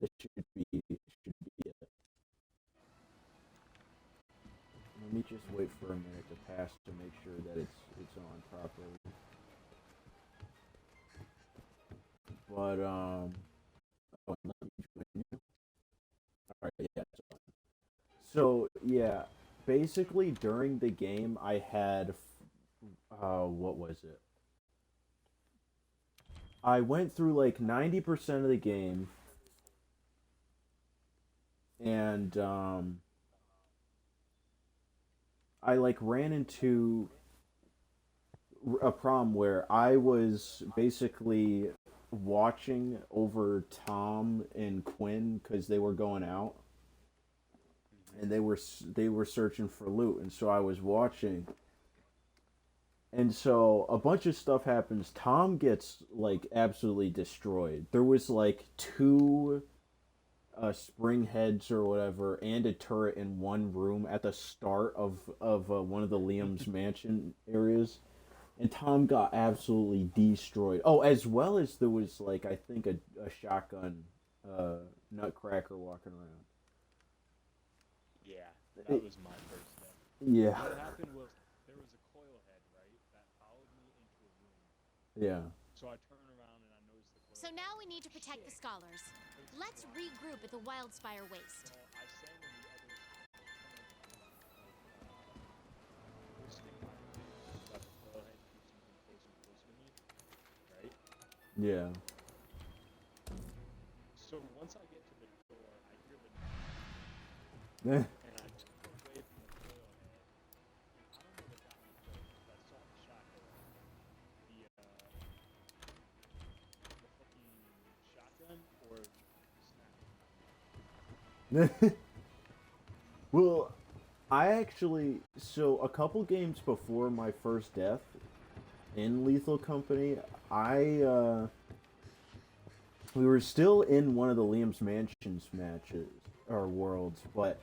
This should be it. Let me just wait for a minute to pass to make sure that it's on properly. But oh, let me join you. All right, yeah. So yeah, basically during the game I had what was it? I went through like 90% of the game, and I like ran into a problem where I was basically watching over Tom and Quinn because they were going out and they were searching for loot, and so I was watching, and so a bunch of stuff happens. Tom gets like absolutely destroyed. There was like two spring heads or whatever and a turret in one room at the start of one of the Liam's mansion areas, and Tom got absolutely destroyed. Oh, as well as there was like I think a shotgun nutcracker walking around. Yeah, that was my first step. Yeah, What happened was there was a coil head, right, that followed me into a room. yeah. So I turned around and I noticed the coil So head. now we need to protect the scholars. Let's regroup at the Wildspire Waste. So I sang when the others posting my about the coil head keeps moving closer and closer to me, right? Yeah. So once I get to the door, I hear the Eh. and I turn away from the coil head, and I don't know what got me first, but I saw the shotgun, the fucking shotgun, or the snap. Well, I actually so a couple games before my first death in Lethal Company, I we were still in one of the Liam's Mansions matches or worlds, but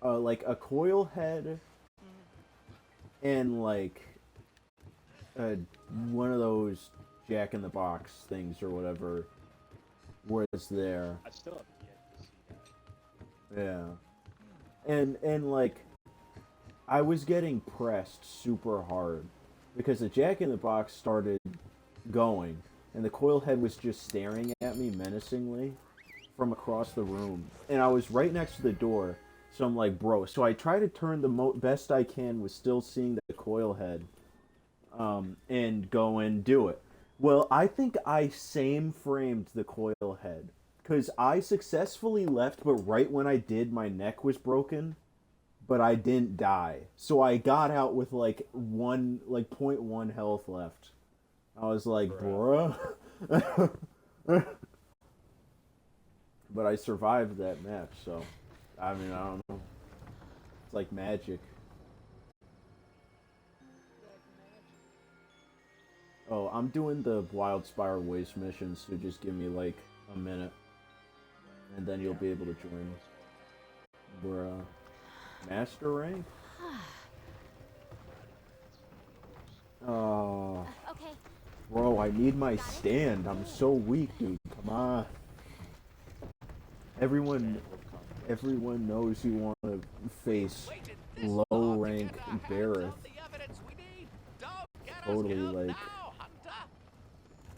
like a coil head and like uh, one of those Jack in the Box things or whatever was there. I still have yet to see that. Yeah. And like I was getting pressed super hard because the Jack in the Box started going and the coil head was just staring at me menacingly from across the room, and I was right next to the door. So I'm like, bro. So I try to turn the best I can with still seeing the coil head, and go and do it. Well, I think I same framed the coil head because I successfully left, but right when I did, my neck was broken, but I didn't die. So I got out with like point 0.1 health left. I was like, bruh. But I survived that match, so I mean, I don't know. It's like magic. Oh, I'm doing the Wildspire Waste mission, so just give me like a minute, and then you'll be able to join. Bruh. Master rank? Oh, Okay. bro, I need my stand. I'm so weak, dude. Come on. Everyone knows you want to face low rank Barrett. Totally like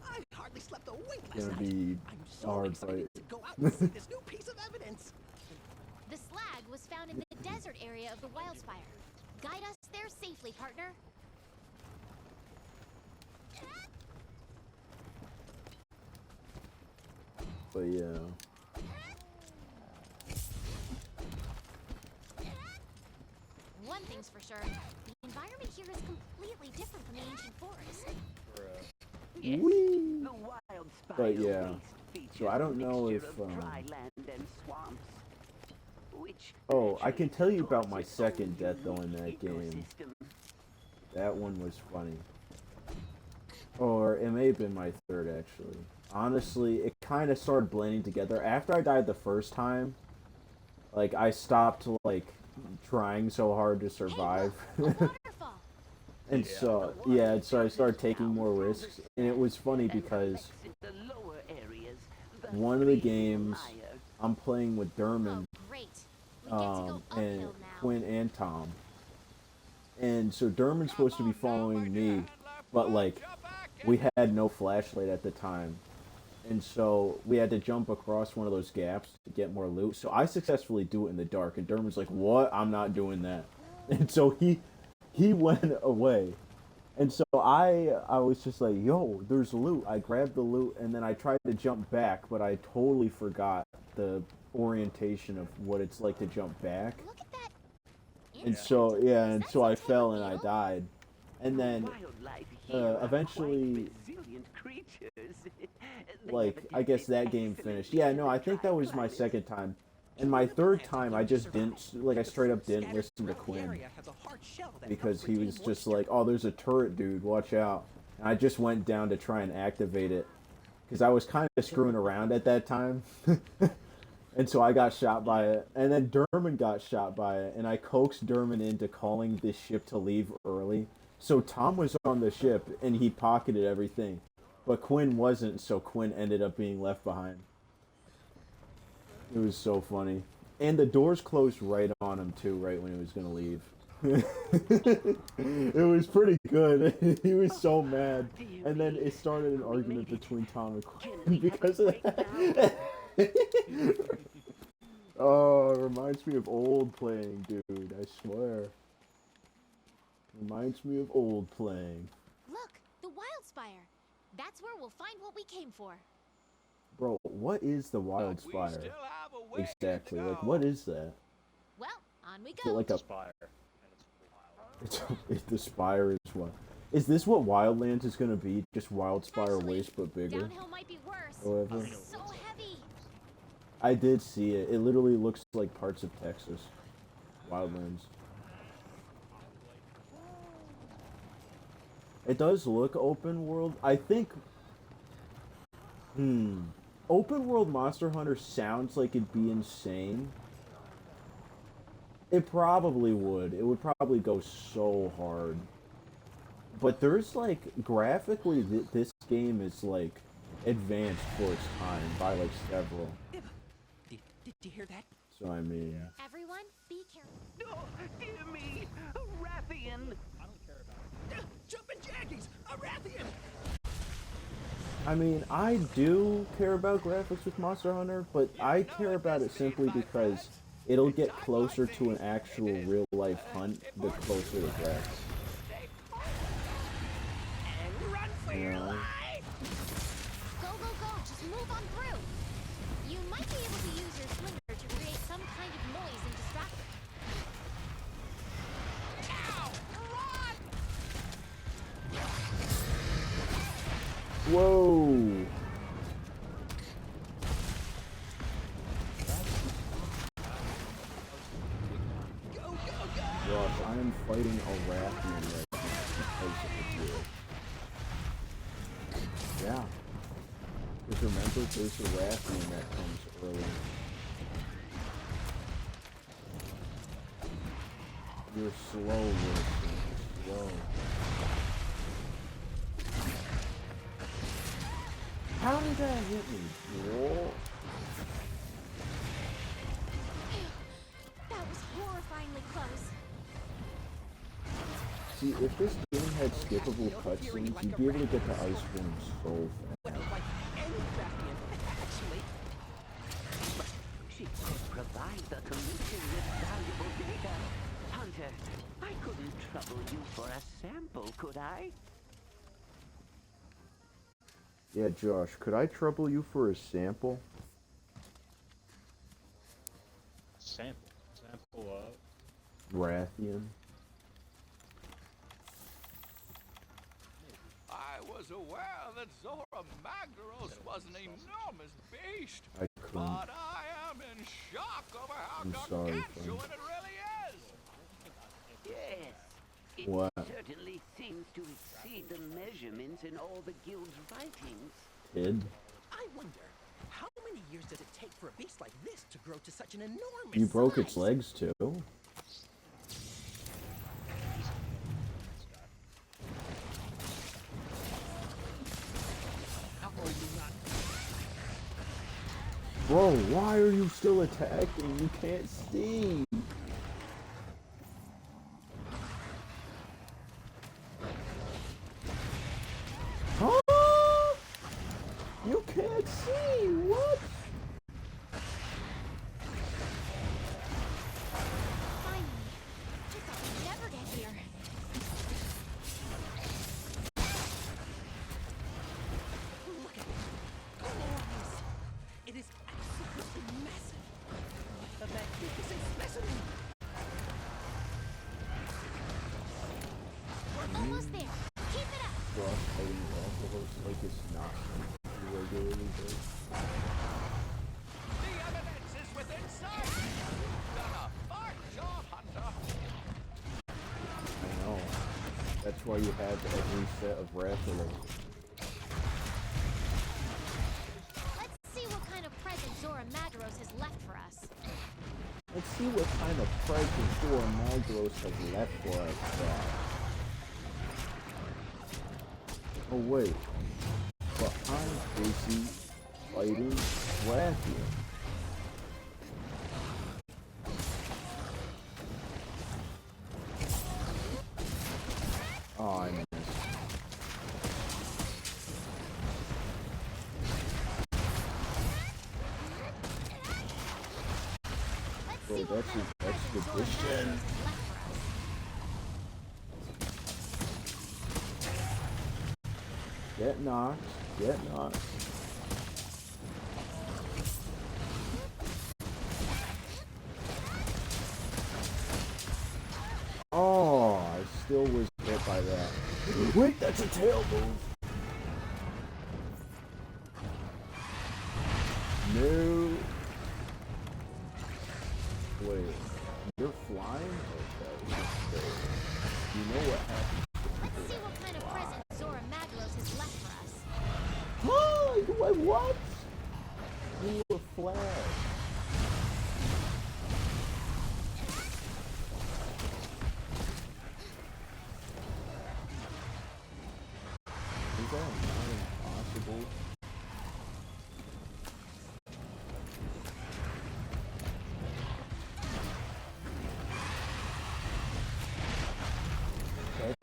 I hardly slept a wink last gonna night. be I'm so hard excited fight. to go out and see this new piece of evidence. The slag was found in the desert area of the Wildspire. Guide us there safely, partner. But yeah. One thing's for sure, the environment here is completely different from the ancient forest. Yes, Whee! the wild spider But yeah, waste features so I don't know mixture if, of dry land and swamps, which Oh, I can tell you naturally about my causes its own second death though in that unique game. ecosystem. That one was funny. Or it may have been my third actually. Honestly, it kind of started blending together. After I died the first time, like I stopped like trying so hard to survive. Hey, look, a waterfall. And so, yeah, so I started taking more risks, and it was funny because In the lower areas, one of the games I'm playing with Derman, Oh, great. We get to go and uphill now. Quinn and Tom. And so Derman's supposed to be following me, but like we had no flashlight at the time. And so we had to jump across one of those gaps to get more loot. So I successfully do it in the dark, and Derman's like, "What? I'm not doing that." And so he went away. And so I was just like, "Yo, there's loot." I grabbed the loot, and then I tried to jump back, but I totally forgot the orientation of what it's like to jump back. Look at that. And insect. so yeah, Is and that so I some type fell of and I beetle? died. And then Wildlife here are eventually, quite resilient creatures. They like, have I guess adapted that game excellently finished. Yeah, to no, the I think dry that was my climate. second time. And my third time, I just didn't, like, I straight up didn't listen to Quinn. Because he was just like, "Oh, there's a turret, dude, watch out." And I just went down to try and activate it. Because I was kind of screwing around at that time. And so I got shot by it. And then Derman got shot by it. And I coaxed Derman into calling this ship to leave early. So Tom was on the ship, and he pocketed everything. But Quinn wasn't, so Quinn ended up being left behind. It was so funny. And the doors closed right on him, too, right when he was going to leave. It was pretty good. He was so mad. And then it started an argument between Tom and Quinn because of that. Oh, it reminds me of old playing, dude. I swear. Reminds me of old playing. Look, the wildspire. That's where we'll find what we came for. Bro, what is the wild spire? Exactly. Like, what is that? Well, on we Is it go. like a... Spire. And it's wild. It's the spire is what? Is this what Wildlands is gonna be? Just Wild Spire Actually, waste but bigger? Downhill might be worse. However. It's so heavy. I did see it. It literally looks like parts of Texas. Wildlands. It does look open world. I think... Open world Monster Hunter sounds like it'd be insane. It probably would. It would probably go so hard. But there's like... Graphically, this game is like... advanced for its time by like several. Did you hear that? So I mean... Everyone, be careful. Oh, dear me! A Rathian! I don't care about it. Jumpin' Jackies! A Rathian! I mean, I do care about graphics with Monster Hunter, but I care about it simply because it'll get closer to an actual real-life hunt the closer the graphics. And run for your Yeah. life! Go, go, go. Just move on through. You might be able to use your slinger to create some kind of noise and distract them. Ow! Run! Whoa! Go, go, go! Gosh, I am fighting a Rathian right now because of the Yeah. Just remember, there's a Rathian that comes early. You're slow, Wilson. You're slow. How did that hit me? Whoa. That was horrifyingly close. See, if this game had skippable cutscenes, you'd be able to get to Icewind so fast. Well, like any Rathian, actually. She could provide the commission with valuable data. Hunter, I couldn't trouble you for a sample, could I? Yeah, Josh, could I trouble you for a sample? Sample. Sample of. Rathian? I was aware that Zora Magdaros was an enormous beast, I couldn't. but I am in shock over how I'm sorry, gargantuan friend. it really is. Yes. It What? certainly seems to exceed the measurements in all the guild's writings. Kid? I wonder, how many years does it take for a beast like this to grow to such an enormous You broke its size? legs too? How are you not? Bro, why are you still attacking? You can't see. Huh? You can't see. What? Finally. I thought we'd never get here. Look at it. Glorious. It is absolutely massive. A magnificent specimen. We're almost there. Keep it up. Josh fighting alcohols like it's not something he regularly does. The evidence is within sight. You've done a fine job, Hunter. I know. That's why you have every set of Rathalos. Let's see what kind of present Zora Magdaros has left for us. Let's see what kind of present Zora Magdaros has left for us. Oh wait. But I'm busy fighting Rathian. Oh, I missed. Let's Bro, see what that's kind his of present Zora expedition. Magdaros has left for us. Get knocked. Get knocked. Oh, I still was hit by that. Wait, that's a tail move. No. Wait, you're flying? Okay. You know what happens. Let's see what kind of present Zora Magdaros has left for us. What? You were flash. Is that not impossible?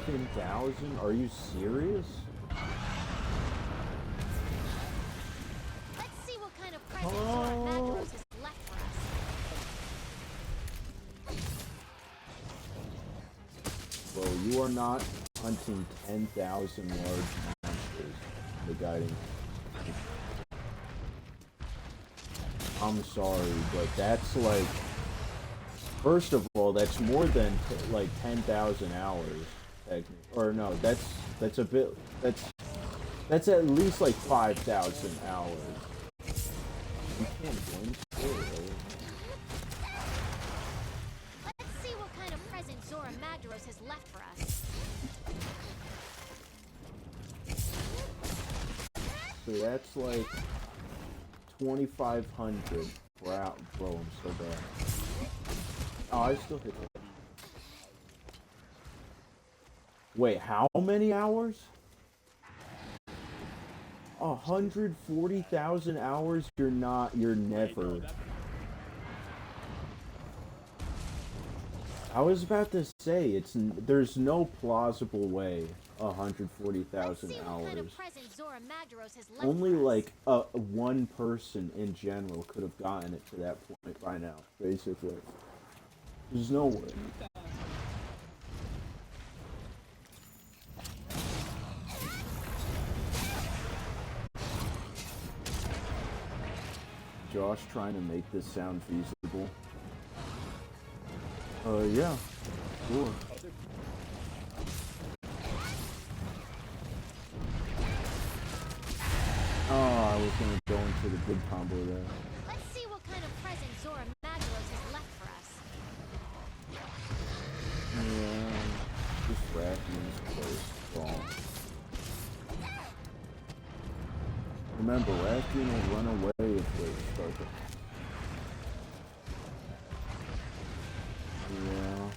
$10,000? Are you serious? Let's see what kind of present Zora Magdaros has left for us. Well, you are not hunting 10,000 large monsters. The guiding. I'm sorry, but that's like. First of all, that's more than like 10,000 hours, technically. Or no, that's a bit. That's at least like 5,000 hours. You can't blink still, really. Let's see what kind of present Zora Magdaros has left for us. So that's like 2,500. Wow, bro, I'm so bad. Oh, I still hit it. Wait, how many hours? 140,000 hours? You're never. I was about to say, there's no plausible way 140,000 hours. Only like one person in general could have gotten it to that point by now, basically. There's no way. Josh trying to make this sound feasible. Yeah. Sure. Oh, I was gonna go into the big combo there. Let's see what kind of present Zora Magdaros has left for us. Yeah, just Rathian's close strong. Remember, Rathian will run away if they start to... Yeah.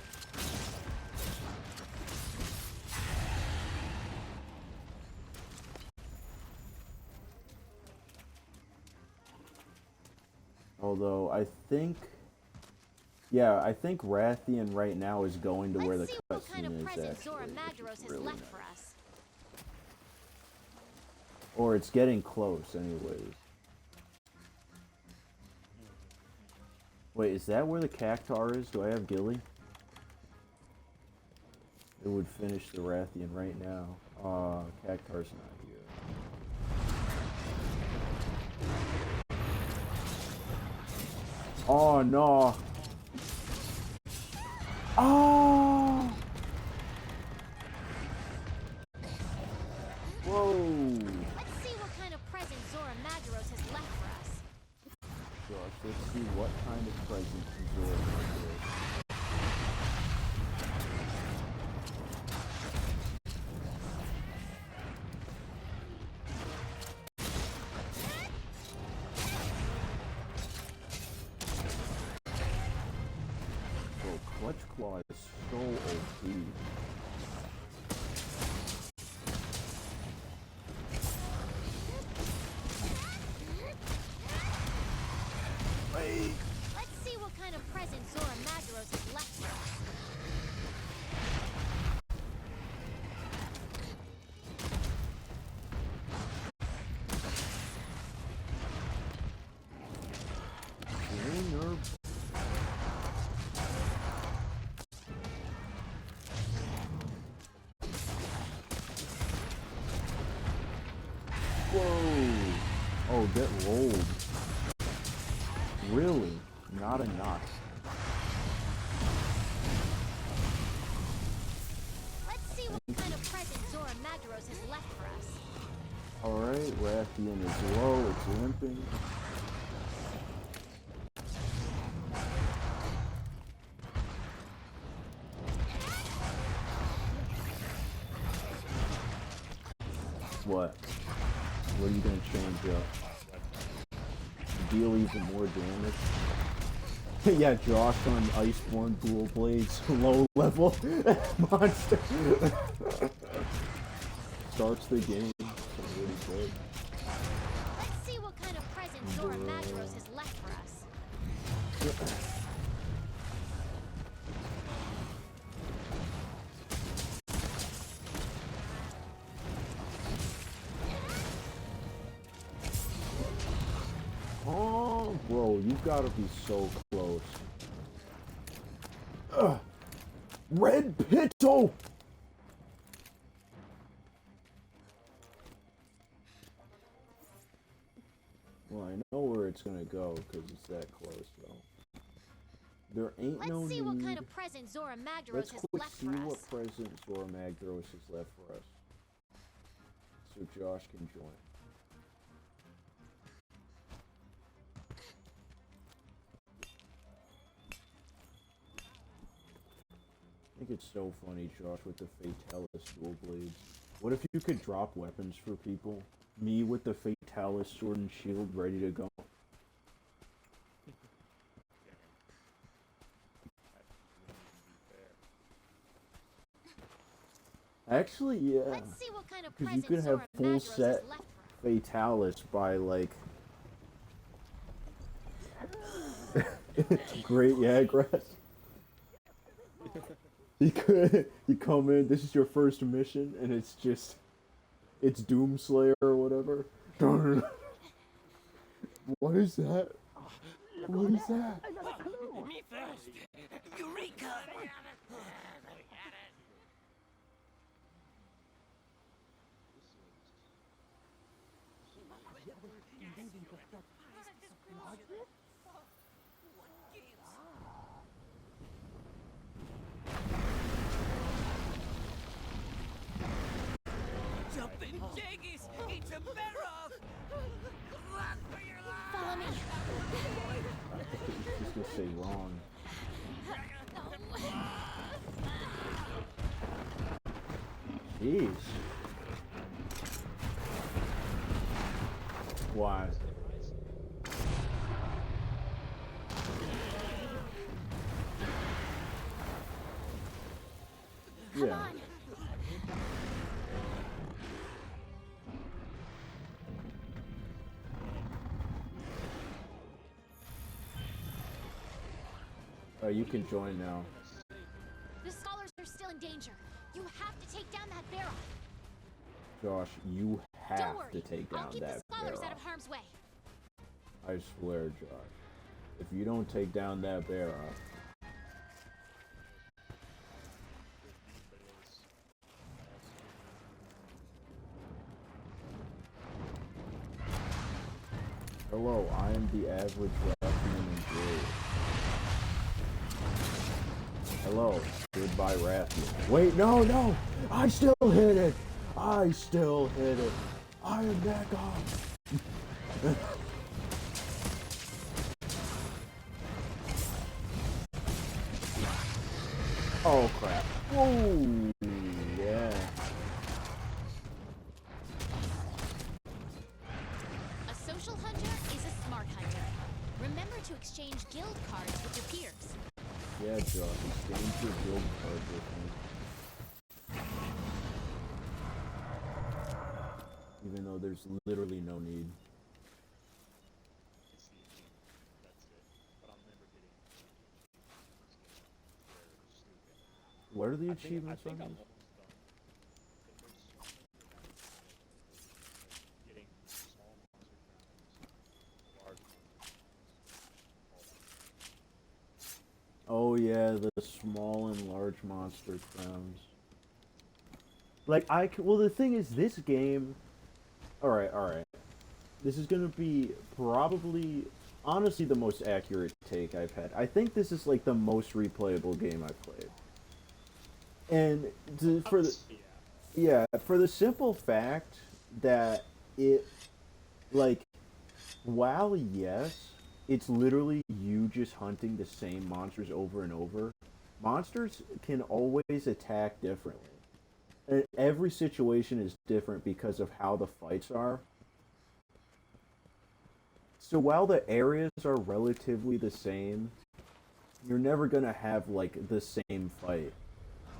Although I think, yeah, I think Rathian right now is going to where the Let's see what kind cutscene of is present Zora actually, which Magdaros is has really left nice. for us. Or it's getting close, anyways. Wait, is that where the Cactar is? Do I have Gilly? It would finish the Rathian right now. Cactar's not here. Oh no! Oh! Whoa! Let's see what kind of present Zora Magdaros has left for us. Gosh, let's see what kind of present Zora Magdaros. Bro, Clutch Claw is so OP. Wait! Let's see what kind of present Zora Magdaros has left for us. Trainer. Whoa! Oh, get rolled. Really? Not enough. Let's see what kind of present Zora Magdaros has left for us. Alright, Rathian is low, it's limping. What? What are you gonna change up? Deal even more damage? Yeah, Josh on Iceborne Dual Blades, low level monster. Starts the game. That's really good. Let's see what kind of present Zora Magdaros has left for us. Oh, bro, you gotta be so close. Ugh. Red Pito! Well, I know where it's gonna go because it's that close, though. There ain't Let's no see need. what kind of present Zora Magdaros Let's has quick left see for us. what present Zora Magdaros has left for us. So Josh can join. I think it's so funny, Josh, with the Fatalis dual blades. What if you could drop weapons for people? Me with the Fatalis sword and shield ready to go. Actually, yeah. Let's see what kind of Because you present could have Zora full Magdaros set has left for us. Fatalis by, like... Great, yeah, grass. You come in, this is your first mission, and it's just... It's Doomslayer or whatever. What is that? What is that? Me first! Eureka! Jumping jaggies! Eat a barrel! Run for your life! Follow me. Just gonna say wrong. Jeez. Why? Come Yeah. on. You can join now. The scholars are still in danger. You have to take down that barrel. Josh, you Don't have worry. to take I'll down keep that the scholars out barrel. of harm's way. I swear, Josh. If you don't take down that barrel, hello, I am the average ruffian in grade. Hello, goodbye, Rathian. Wait, no, no! I still hit it! I still hit it! I am that guy! Oh crap. Whoa! Yeah. A social hunter is a smart hunter. Remember to exchange guild cards with your peers. Yeah, Josh, exchange your guild card with me. Even though there's literally no need. It's the achievement. That's it. But I'm never getting they're stupid. What are the I think achievements I'm on almost this? done. But there's so many like getting small monster crowns, large monster crowns, all that. Oh yeah, the small and large monster crowns. Like well, the thing is, this game. All right, all right. This is gonna be probably, honestly, the most accurate take I've had. I think this is like the most replayable game I've played. And for the Yeah. for the simple fact that it, like, while yes, it's literally you just hunting the same monsters over and over. Monsters can always attack differently. And every situation is different because of how the fights are. So while the areas are relatively the same, you're never gonna have like the same fight.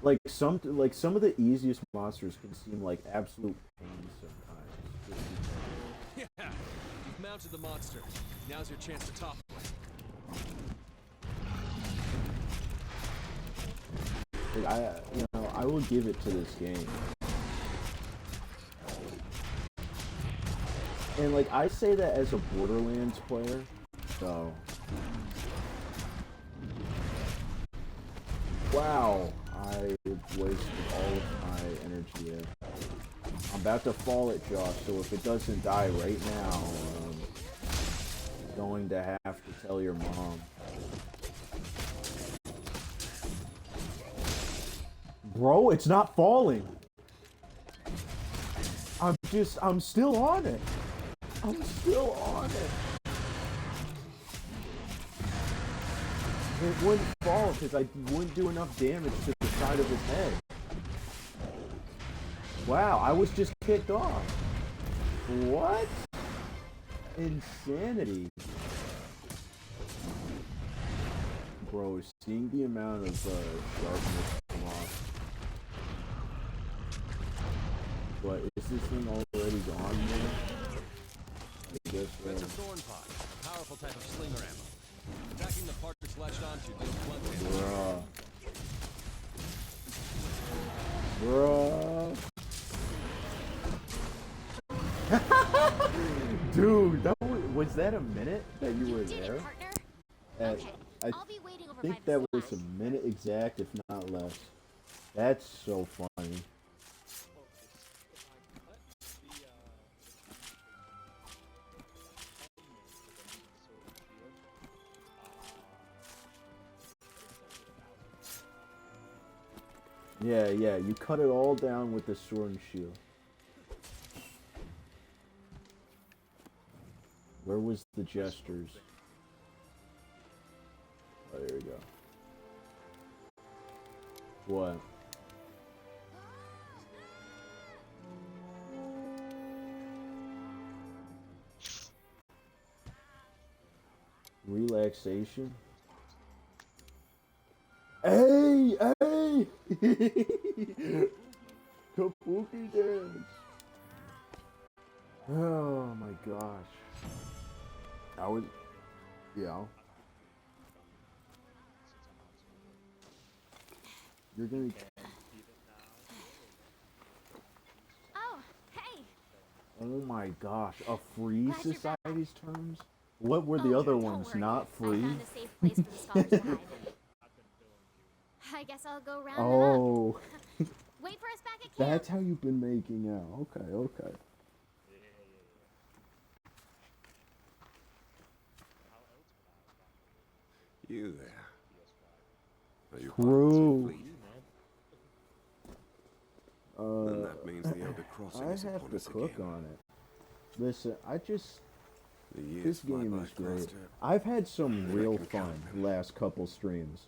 Like some of the easiest monsters can seem like absolute pain sometimes. Just because. Yeah, you've mounted the monster. Now's your chance to topple it. Like I will give it to this game. And like I say that as a Borderlands player, so wow, I wasted all of my energy there. I'm about to fall at Josh, so if it doesn't die right now, I'm going to have to tell your mom. Bro, it's not falling. I'm still on it. I'm still on it. It wouldn't fall because I wouldn't do enough damage to the side of his head. Wow, I was just kicked off. What? Insanity. Bro, seeing the amount of sharpness come off. What, is this thing already gone here? I guess That's a thorn pot, a powerful type of slinger ammo. Attacking the part it's latched onto deals blunt damage. Bruh. Dude, was that a minute that you were did there? it, partner. Okay, I I'll be waiting over by think the that was slide. a minute exact, if not less. That's so funny. Well, if I cut the Yeah, yeah, you cut it all down with the sword and shield. Where was the gestures? Oh, there we go. What? Relaxation? Hey! Hey! Kabuki dance! Oh my gosh. I was... Yeah. since I'm You're gonna. And beat it now. Oh, hey! Oh my gosh, a free Glad you're back. society's terms? What were the Oh, other don't ones? worry. Not I free? found a safe place for the scholars to hide. I've been filling you. I guess I'll go round Oh, them up. Wait for us back at camp. that's how you've been making out. Okay, okay. Yeah. How else would I have gotten You there. PS5? Are you True. part of the fleet? Then that means the Elder Crossing I is have upon to us cook again. on it. Listen, The years this fly game by is great. faster. I've had some real can fun count the last couple streams.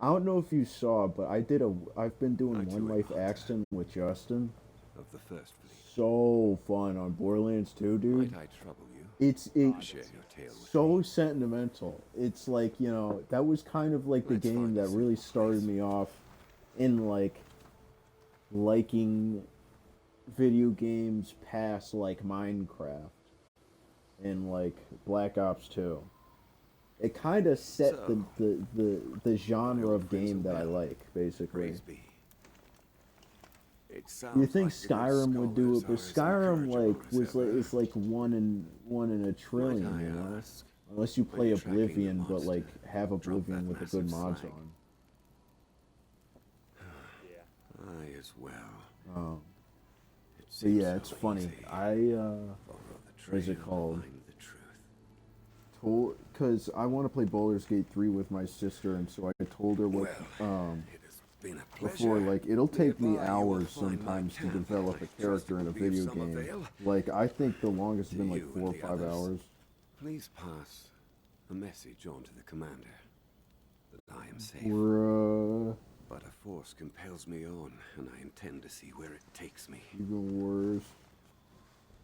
I don't know if you saw, but I've been doing I One too am Life hunter. Axton with Justin. Of the first fleet. So fun on Borderlands 2, dude. Might I trouble you? It's Share your tale with so me. sentimental. It's like, you know, that was kind of like the Let's game find that a really simple started place. me off in like liking video games past like Minecraft and like Black Ops 2. It kind of set So, the genre my of old friends game are that I well. like, basically. Praise be. It sounds You think like the good Skyrim would do it, but scholars are as Skyrim incorrigible like as was like ever. it's like one in a trillion, Might I you know? ask, Unless you when play you're tracking the Oblivion, but monster, like have drop Oblivion that with the good massive mods slag. on. Yeah. I as well. Oh. It But seems yeah, so it's funny. easy. I Follow the what is it trail, called? find the truth. told because I want to play Baldur's Gate 3 with my sister, and so I told her what Well, it has been a pleasure. before, like, it'll take me Nearby, you will hours find my sometimes to camp. develop I a trust character it in a will be of video some game. avail. Like, I think the longest has To been like you 4 or and the 5 others. hours. Please pass a message on to the commander that I am safe. Bruh, But a force compels me on, and I intend to see where it takes me. even worse.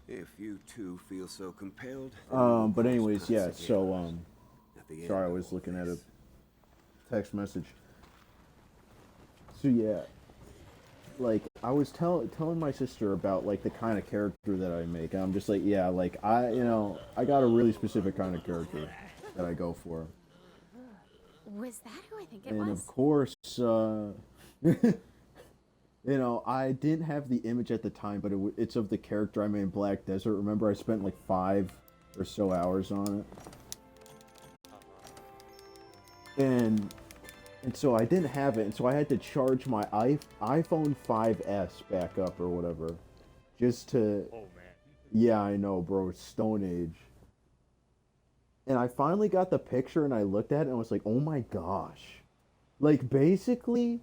If you two feel so compelled. then we will But cross anyways, paths yeah. again So at the end sorry, I of was all looking at a this. text message. So yeah, like I was telling my sister about like the kind of character that I make, and I'm just like, yeah, like I got a really specific kind of character that I go for, Was that who I think it and was? of course, I didn't have the image at the time, but it's of the character I made in Black Desert. Remember, I spent like 5 or so hours on it, and so I didn't have it, and so I had to charge my iPhone 5S back up or whatever, just to. Oh man. Yeah, I know, bro. It's Stone Age. And I finally got the picture, and I looked at it, and I was like, oh my gosh. Like, basically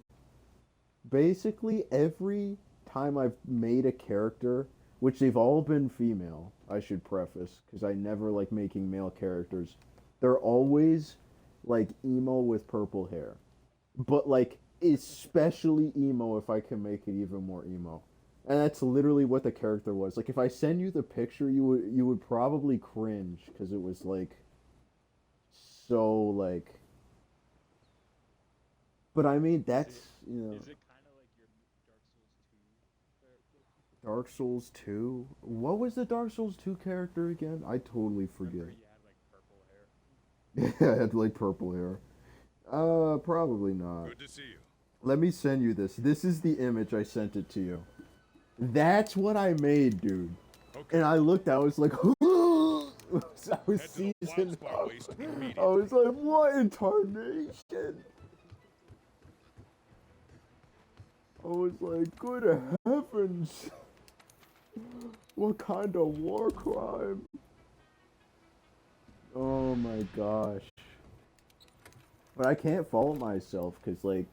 every time I've made a character, which they've all been female, I should preface, because I never like making male characters, they're always, like, emo with purple hair. But, like, especially emo if I can make it even more emo. And that's literally what the character was. Like, if I send you the picture, you would probably cringe, because it was, like, so, like... But, I mean, that's, you know... Is it kind of like your Dark Souls 2 character? Dark Souls 2? What was the Dark Souls 2 character again? I totally forget. Remember you had like purple hair? Yeah, I had, like, purple hair. Probably not. Good to see you. Let me send you this. This is the image I sent it to you. That's what I made, dude. Okay. And I looked, I was like, I was Head to the seasoned Wildspire up. Waste I immediately. was like, what in tarnation? I was like, good heavens. What kind of war crime? Oh my gosh. But I can't fault myself, because, like,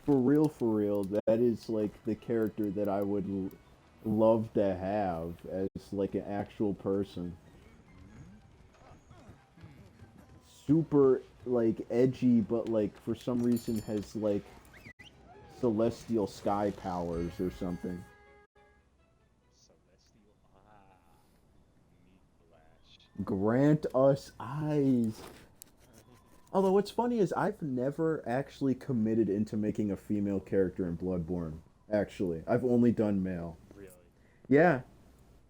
for real, that is, like, the character that I would love to have as, like, an actual person. Super, like, edgy, but, like, for some reason has, like, celestial sky powers or something. Celestial. Meat flash. Grant us eyes. Although what's funny is I've never actually committed into making a female character in Bloodborne. Actually, I've only done male. Really? Yeah.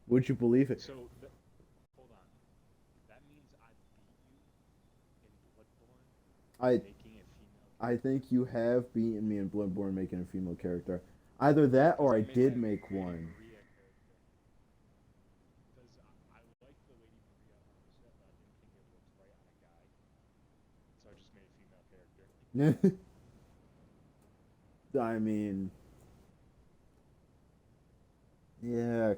Would you believe it? So, hold on. That means I beat you in Bloodborne I making a female I think you have beaten me in Bloodborne making a female character. Either that or I did make one. Maria character. Because I like the Lady Maria art set, but I didn't think it looked right on a guy. So I just made a female character. I mean, yeah,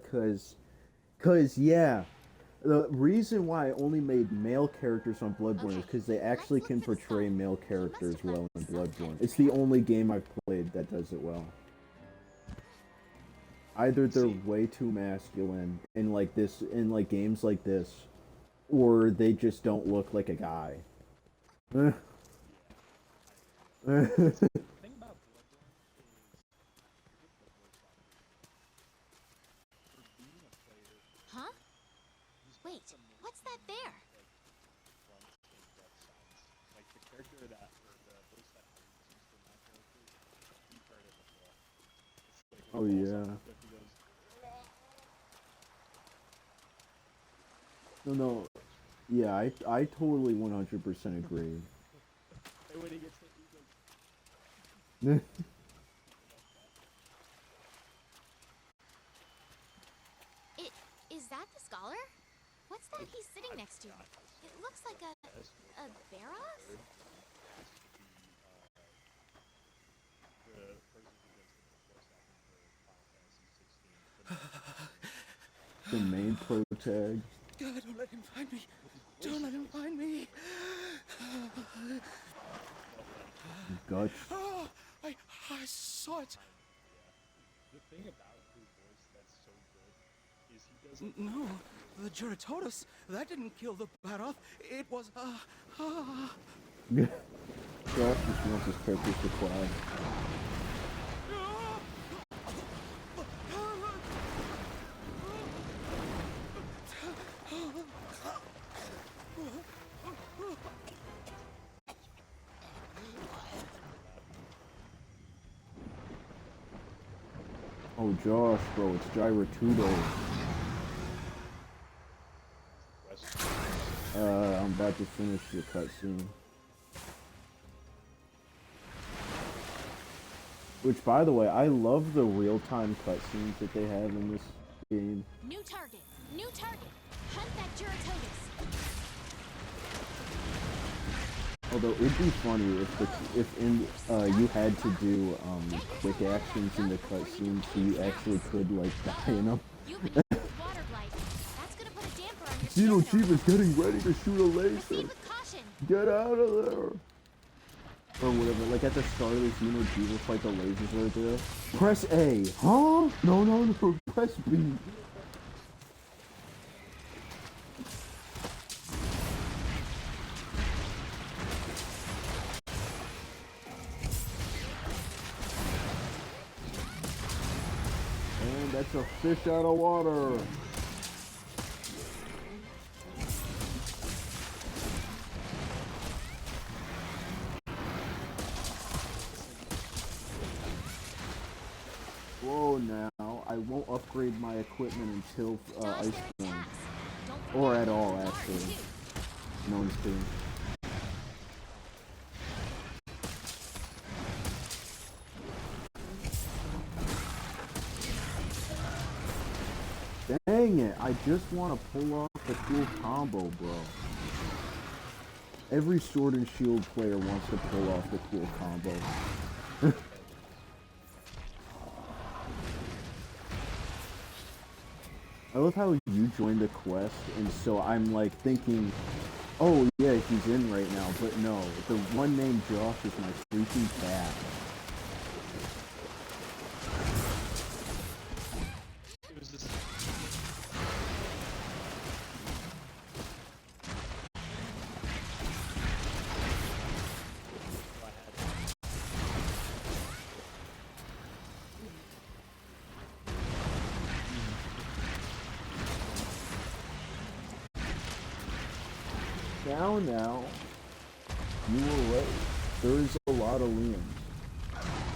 yeah. The reason why I only made male characters on Bloodborne is because they actually can portray male characters well in Bloodborne. It's the only game I've played that does it well. Either they're way too masculine in like this, in like games like this, or they just don't look like a guy. The thing about Bloodborne is the voice actors. For being a player, Huh? he's got Wait, some what's that there? like grunts and death sounds. Like the character that, or the voice that I use for my character, you've heard it before. It's like Oh yeah. he goes, No. Yeah, I totally 100% agree. and when he gets hit, he goes. Is that the scholar? What's that he's sitting next to? It looks like a Baroth? The person who does the voice acting for Final Fantasy 16. The main protag. God, don't let him find me. Don't let him find me. Guts. Oh, I saw it. The thing about his voice that's so good is he doesn't. No, the Juratotus, that didn't kill the Baroth. It was, Josh just wants his characters to cry. Oh, Josh, bro, it's Gyratudo. I'm about to finish the cutscene. Which, by the way, I love the real-time cutscenes that they have in this game. New target! New target! Hunt that Juratotus! Although it'd be funny if you had to do quick actions in the cutscenes, so you actually could like die in them. You've been hit with water blight. That's gonna put a damper on your Xeno Chief is getting ready to shoot a laser. Proceed with caution. Get out of there! Or whatever. Like at the start of the Xeno Chief fight, the lasers right there. Press A. Huh? No. Press B. And that's a fish out of water. Whoa, now I won't upgrade my equipment until Dodge their Iceborne, attacks. Don't or forget at to all guard, actually. too. No one's kidding. Dang it! I just want to pull off the cool combo, bro. Every Sword and Shield player wants to pull off the cool combo. I love how you joined the quest, and so I'm like thinking, oh yeah, he's in right now, but no, the one named Josh is my freaking cat. It was this. Now, you were right. There's a lot of limbs.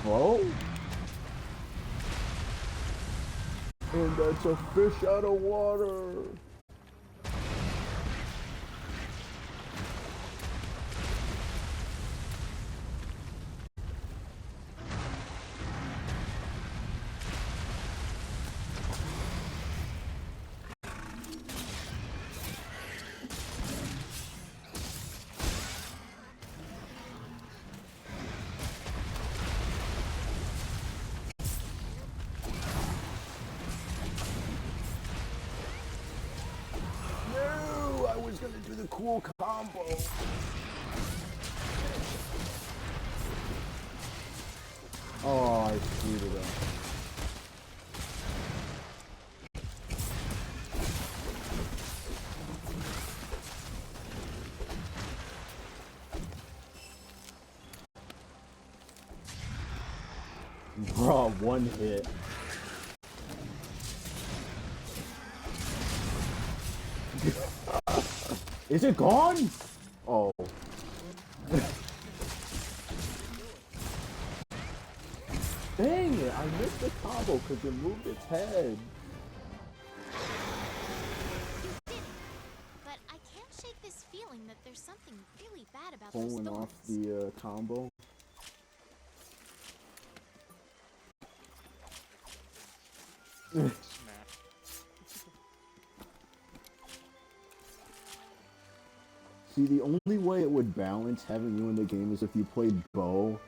Oh? And that's a fish out of water. do the cool combo. Oh, I screwed it up. Bro, one hit. Is it gone? Oh. Dang it, I missed the combo because it moved its head. You did it. But I can't shake this feeling that there's something really bad about those Pulling thorns. off the combo. Smash. See, the only way it would balance having you in the game is if you played bow.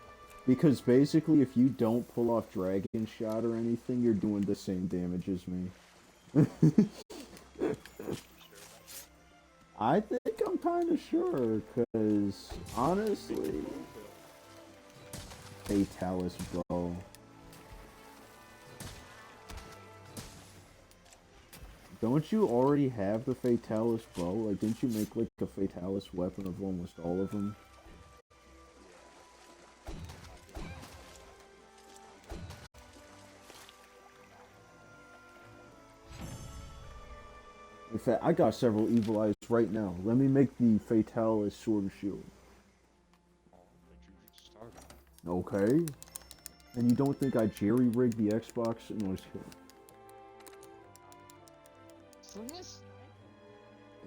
Because basically, if you don't pull off Dragon Shot or anything, you're doing the same damage as me. I think I'm kind of sure, because honestly, Fatalis bow. Don't you already have the Fatalis bow? Like, didn't you make like a Fatalis weapon of almost all of them? In fact, I got several Evil Eyes right now. Let me make the Fatalis Sword and Shield. Okay. And you don't think I jerry-rigged the Xbox? No, just kidding. Sling this?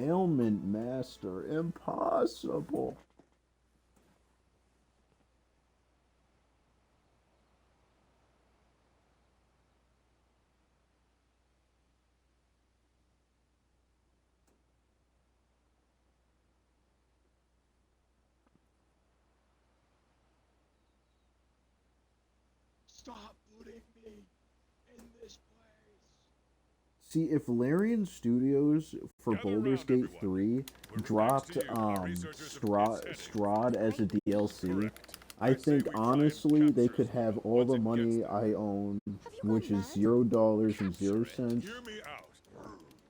Ailment Master. Impossible. Stop putting me in this place. See, if Larian Studios for Gather Baldur's round, Gate everyone. 3 We're dropped thanks to you, our researchers have traced Strahd as a DLC, Correct. I I say think we try and honestly they capture could have Strahd all once the it money gets I own, Have you which gone is mad? $0 and 0 Capture it. cents, Hear me out.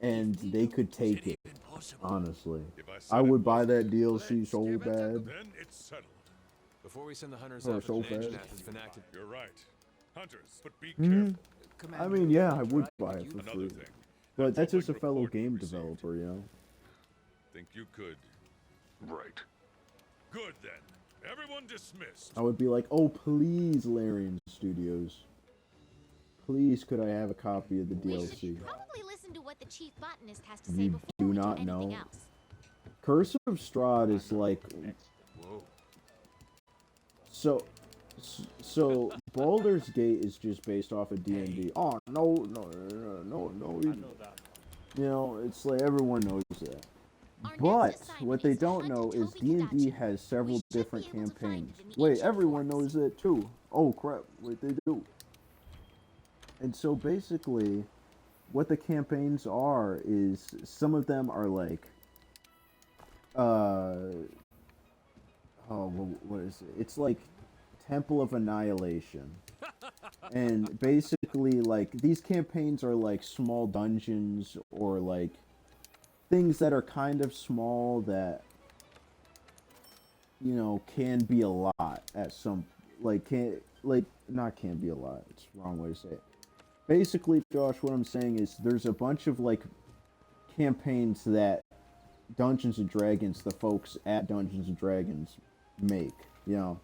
and they could take it. Honestly, If I I said would it buy wasn't, that DLC let's so give it a bad. then it's settled. Before we send the hunters Oh, out, so the engine fast. has been active. You're right. Hunters, but be Hmm. careful. I mean, yeah, I would buy it for Another free, thing. but that that's just a public fellow report we game received. developer, you know. Think you could. Right. Good then. Everyone dismissed. I would be like, oh please, Larian Studios, please could I have a copy of the We DLC? should probably listen to what the chief botanist has to say You before do we not do anything know. else. Curse of Strahd is like Whoa. so Baldur's Gate is just based off of D&D. Oh no, I know that. you know, it's like everyone knows that. Our next But assignment what they is to don't hunt know is Toby D&D Kadachi. has several We should be different able to find campaigns. it in the Wait, ancient everyone forest. knows that too. Oh crap, wait, they do. And so basically, what the campaigns are is some of them are like, what is it? It's like Temple of Annihilation. And basically, like, these campaigns are like small dungeons or like things that are kind of small that, you know, can be a lot at some, like, not can be a lot, it's the wrong way to say it. Basically, Josh, what I'm saying is there's a bunch of, like, campaigns that Dungeons and Dragons, the folks at Dungeons and Dragons, make, you know.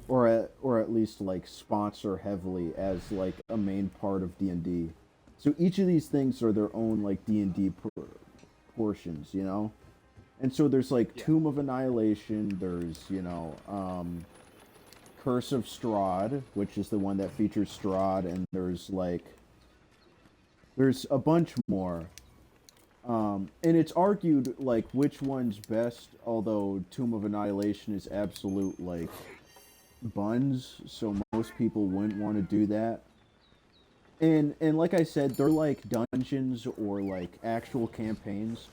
Or at least, like, sponsor heavily as, like, a main part of D&D. So each of these things are their own, like, D&D portions, you know? And so there's, like, Tomb of Annihilation, there's, you know, Curse of Strahd, which is the one that features Strahd, and there's a bunch more. And it's argued, like, which one's best, although Tomb of Annihilation is absolute, like, buns, so most people wouldn't want to do that. And like I said, they're like dungeons or like actual campaigns.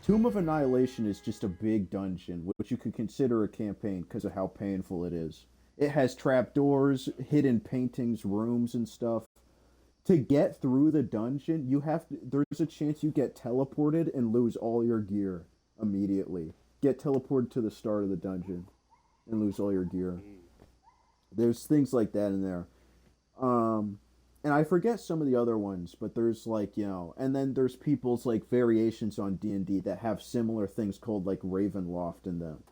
Tomb of Annihilation is just a big dungeon, which you could consider a campaign because of how painful it is. It has trapdoors, hidden paintings, rooms, and stuff. To get through the dungeon, there's a chance you get teleported and lose all your gear immediately. Get teleported to the start of the dungeon and lose all your gear. There's things like that in there. And I forget some of the other ones, but there's like, and then there's people's like variations on D&D that have similar things called like Ravenloft in them,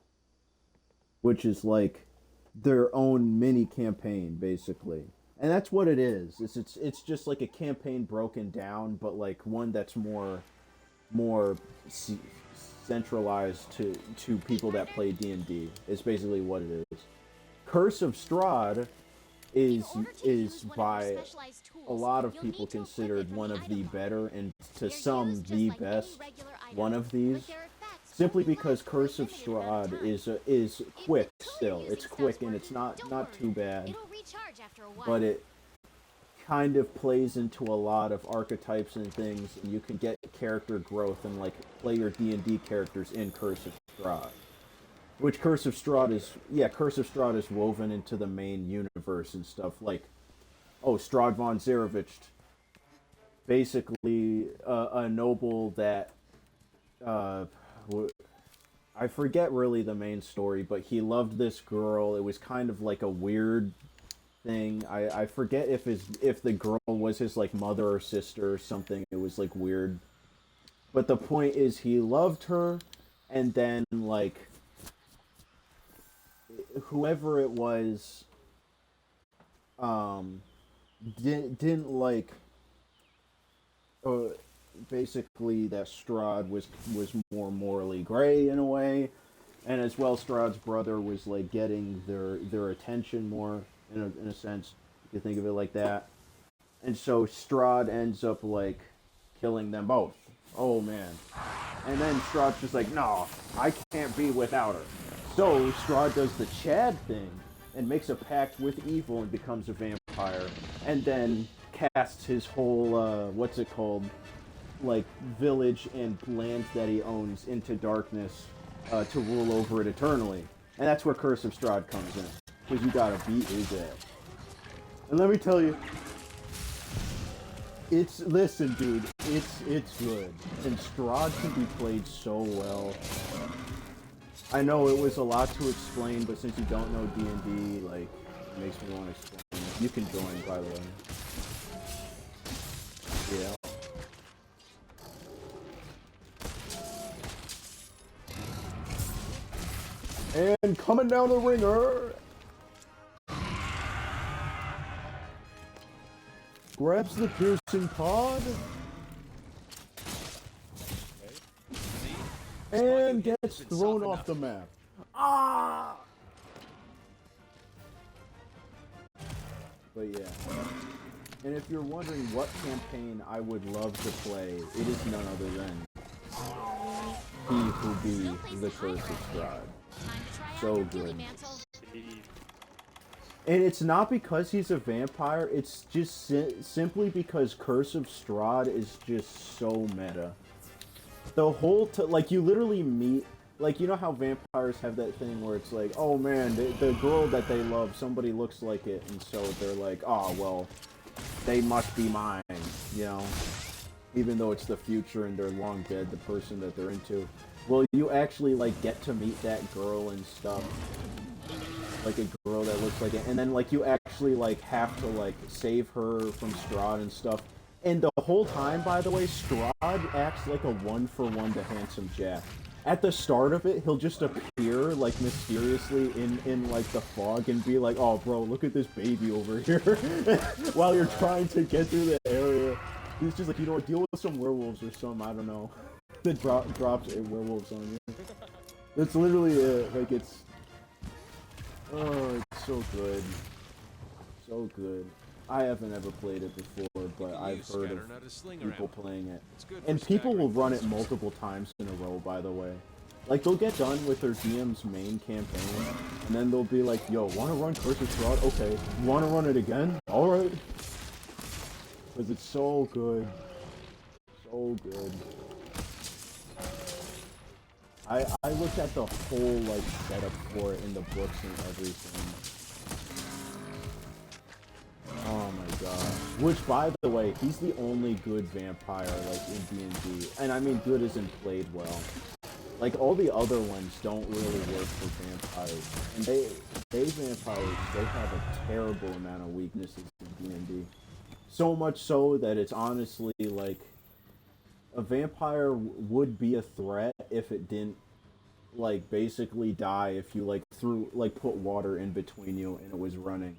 which is like their own mini campaign basically. And that's what it is. It's just like a campaign broken down, but like one that's more centralized to people that play D&D. Is basically what it is. Curse of Strahd is by a lot of people considered one of the better, and to some the best one of these, simply because Curse of Strahd is quick still. It's quick and it's not too bad, but it kind of plays into a lot of archetypes and things, and you can get character growth and like play your D&D characters in Curse of Strahd. Which Curse of Strahd is woven into the main universe and stuff, like, Strahd von Zarovich, basically a noble that, I forget really the main story, but he loved this girl. It was kind of like a weird thing. I forget if the girl was his like mother or sister or something. It was like weird. But the point is he loved her, and then like whoever it was didn't like basically that Strahd was more morally gray in a way, and as well Strahd's brother was like getting their attention more in a sense, you think of it like that. And so Strahd ends up like killing them both. Oh man. And then Strahd's just like, no, I can't be without her. So Strahd does the Chad thing and makes a pact with evil and becomes a vampire, and then casts his whole what's it called, like village and land that he owns into darkness to rule over it eternally. And that's where Curse of Strahd comes in, because you gotta beat his ass. And let me tell you, listen dude, it's good, and Strahd can be played so well. I know it was a lot to explain, but since you don't know D&D, like, it makes me want to explain. You can join, by the way. Yeah. And coming down the ringer, grabs the piercing pod, and gets thrown off the map. Ah! But yeah. And if you're wondering what campaign I would love to play, it is none other than He Who Be the Curse of Strahd. So good. And it's not because he's a vampire, it's just simply because Curse of Strahd is just so meta. The whole like you literally meet, like, you know how vampires have that thing where it's like, oh man, the girl that they love, somebody looks like it, and so they're like, oh well, they must be mine, you know, even though it's the future and they're long dead, the person that they're into. Well, you actually like get to meet that girl and stuff, like a girl that looks like it, and then like you actually like have to like save her from Strahd and stuff. And the whole time, by the way, Strahd acts like a one-for-one to Handsome Jack. At the start of it, he'll just appear, like, mysteriously in like, the fog and be like, oh, bro, look at this baby over here. While you're trying to get through the area. He's just like, you know what, deal with some werewolves or some, I don't know, that drops werewolves on you. That's literally it. Like, it's... Oh, it's so good. So good. I haven't ever played it before, but I've heard of people playing it. And people will run it multiple times in a row, by the way. Like, they'll get done with their DM's main campaign, and then they'll be like, yo, wanna run Curse of Strahd? Okay. Wanna run it again? Alright. Because it's so good. So good. I looked at the whole like setup for it in the books and everything. Oh my god. Which, by the way, he's the only good vampire like in D&D, and I mean good isn't played well. Like all the other ones don't really work for vampires, and they vampires they have a terrible amount of weaknesses in D&D. So much so that it's honestly like a vampire would be a threat if it didn't like basically die if you like put water in between you and it was running.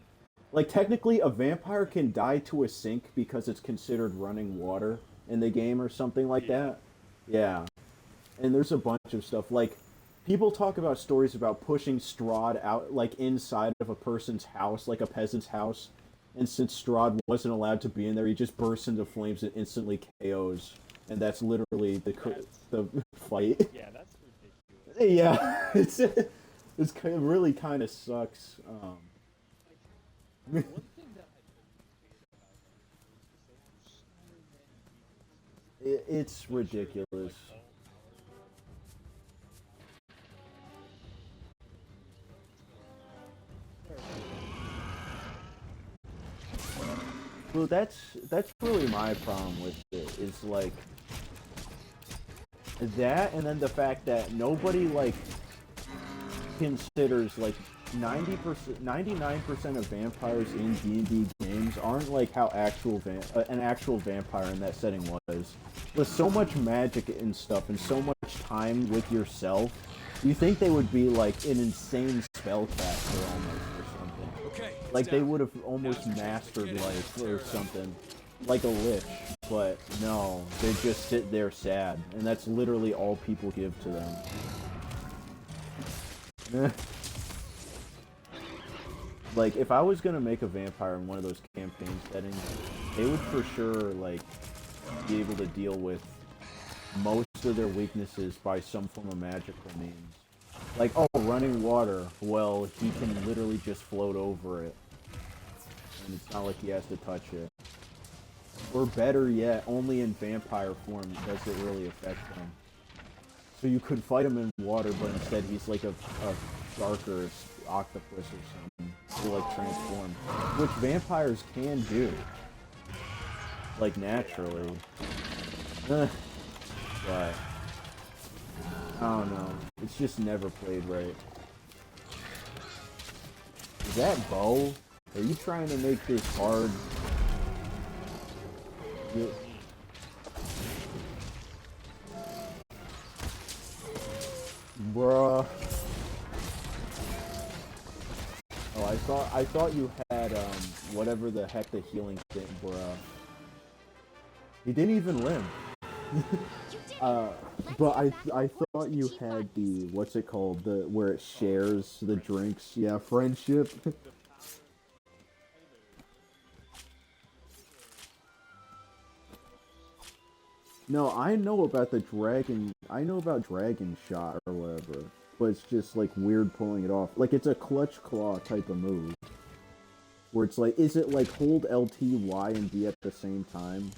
Like technically a vampire can die to a sink because it's considered running water in the game or something like that. Yeah. And there's a bunch of stuff like people talk about stories about pushing Strahd out like inside of a person's house, like a peasant's house, and since Strahd wasn't allowed to be in there, he just bursts into flames and instantly KOs. And that's literally the fight. Yeah, that's ridiculous. Yeah, it really kind of sucks. One thing that I really hate about them is they have so many weaknesses. It's ridiculous. Like, Well, that's really my problem with it. Is like that, and then the fact that nobody like considers like 90%, 99% of vampires in D&D games aren't like how an actual vampire in that setting was. With so much magic and stuff, and so much time with yourself, you think they would be like an insane spellcaster almost or something. Okay. Like they would have almost mastered life or something, like a lich. But no, they just sit there sad, and that's literally all people give to them. Like if I was gonna make a vampire in one of those campaign settings, they would for sure like be able to deal with most of their weaknesses by some form of magical means. Like, oh, running water. Well, he can literally just float over it. And it's not like he has to touch it. Or better yet, only in vampire form does it really affect him. So you could fight him in water, but instead he's like a darker octopus or something. Or like transform. Which vampires can do. Like naturally. But I don't know. It's just never played right. Is that Bo? Are you trying to make this hard? Bruh. Oh, I thought you had whatever the heck the healing thing, bruh. He didn't even limp. But I thought you had the what's it called, the where it shares the drinks. Yeah, friendship. No, I know about the dragon. I know about dragon shot or whatever, but it's just like weird pulling it off. Like it's a clutch claw type of move, where it's like, is it like hold LT, Y, and B at the same time?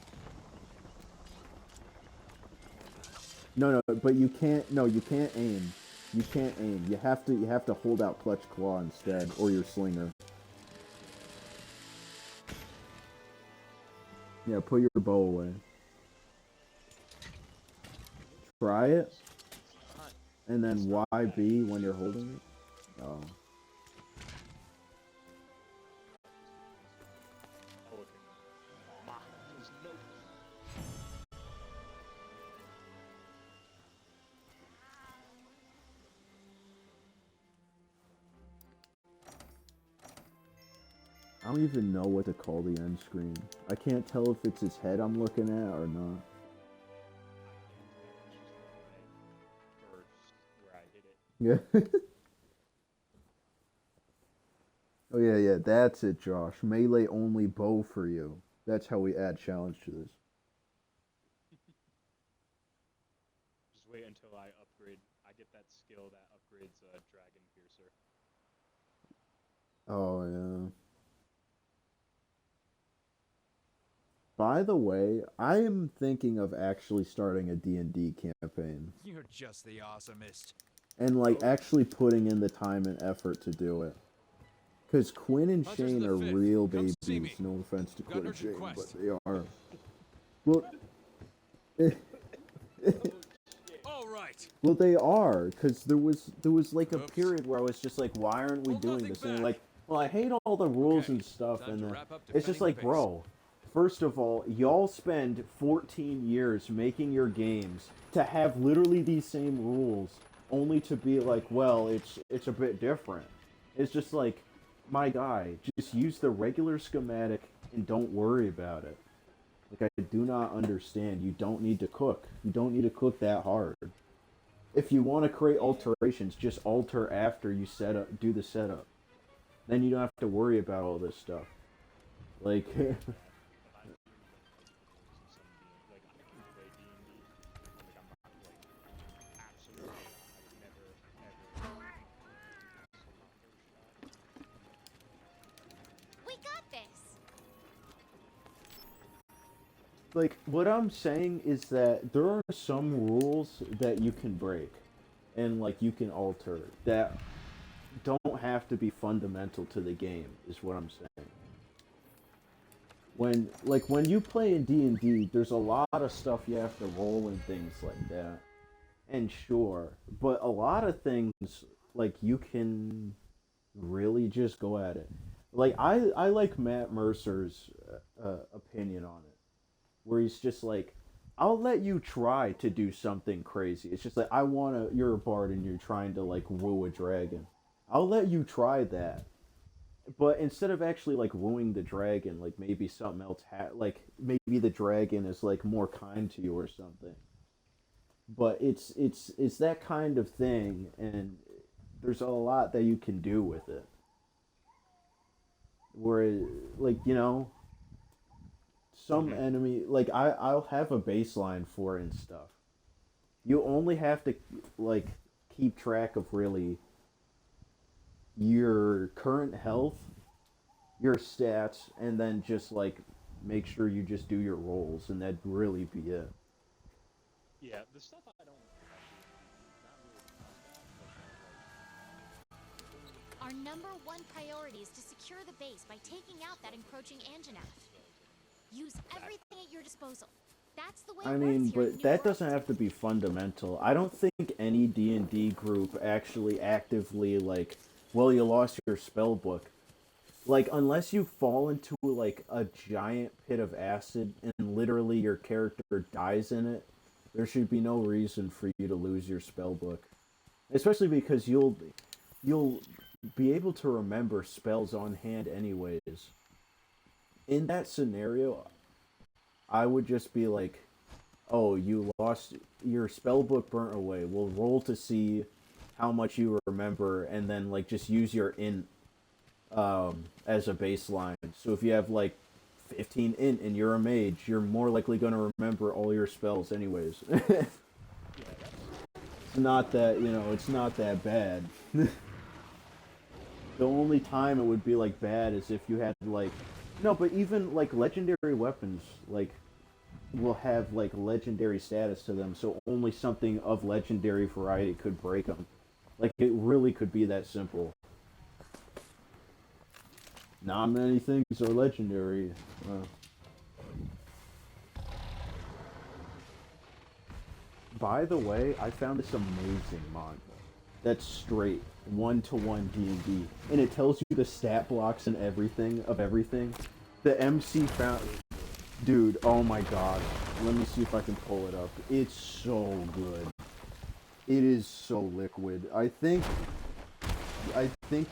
No, but you can't. No, you can't aim. You can't aim. You have to hold out clutch claw instead, or your slinger. Yeah, put your bow away. Try it, and then YB when you're holding it. Oh. I don't even know what to call the end screen. I can't tell if it's his head I'm looking at or not. Yeah. Oh yeah, that's it, Josh. Melee only bow for you. That's how we add challenge to this. just wait until I upgrade. I get that skill that upgrades Dragon Piercer. Oh yeah. By the way, I am thinking of actually starting a D&D campaign You're just the awesomest. and like actually putting in the time and effort to do it. Cause Quinn and Hunters Shane of the are Fifth, real come see babies. me. No offense to Got Quinn an and urgent Shane, but quest. they are. Well, All right. well, they are. Cause there was like a Oops. period where I was just like, why aren't we Hold doing nothing this? And back. like, well, I hate all the rules Okay, and stuff, time and to then wrap up it's just defending like, the bro. First of all, y'all spend 14 years making your games to have literally these same rules, only to be like, well, it's a bit different. It's just like, my guy, just use the regular schematic and don't worry about it. Like, I do not understand. You don't need to cook. You don't need to cook that hard. If you want to create alterations, just alter after you do the setup. Then you don't have to worry about all this stuff. Like, We got this. like what I'm saying is that there are some rules that you can break and like you can alter that don't have to be fundamental to the game is what I'm saying. When you play in D&D, there's a lot of stuff you have to roll and things like that. And sure, but a lot of things like you can really just go at it. Like I like Matt Mercer's opinion on it, where he's just like, I'll let you try to do something crazy. It's just like you're a bard and you're trying to like woo a dragon. I'll let you try that. But instead of actually like wooing the dragon, like maybe something else like maybe the dragon is like more kind to you or something. But it's that kind of thing, and there's a lot that you can do with it. Where like some enemy like I'll have a baseline for it and stuff. You only have to like keep track of really your current health, your stats, and then just like make sure you just do your rolls, and that'd really be it. Yeah, the stuff I don't not really combat, but Our number one priority is to secure the base by taking out that encroaching Anjanath. Use everything at your disposal. That's the way I it mean, works here in but New that World. doesn't have to be fundamental. I don't think any D&D group actually actively like, well, you lost your spell book. Like, unless you fall into like a giant pit of acid and literally your character dies in it, there should be no reason for you to lose your spell book. Especially because you'll be able to remember spells on hand anyways. In that scenario, I would just be like, "Oh, you lost your spell book, burnt away. We'll roll to see how much you remember, and then like just use your int as a baseline. So if you have like 15 int and you're a mage, you're more likely going to remember all your spells anyways. It's not that it's not that bad. The only time it would be like bad is if you had like no, but even like legendary weapons like will have like legendary status to them, so only something of legendary variety could break them. Like it really could be that simple. Not many things are legendary. By the way, I found this amazing manga. That's straight one-to-one D&D, and it tells you the stat blocks and everything of everything. The MC found, dude. Oh my god. Let me see if I can pull it up. It's so good. It is so liquid. I think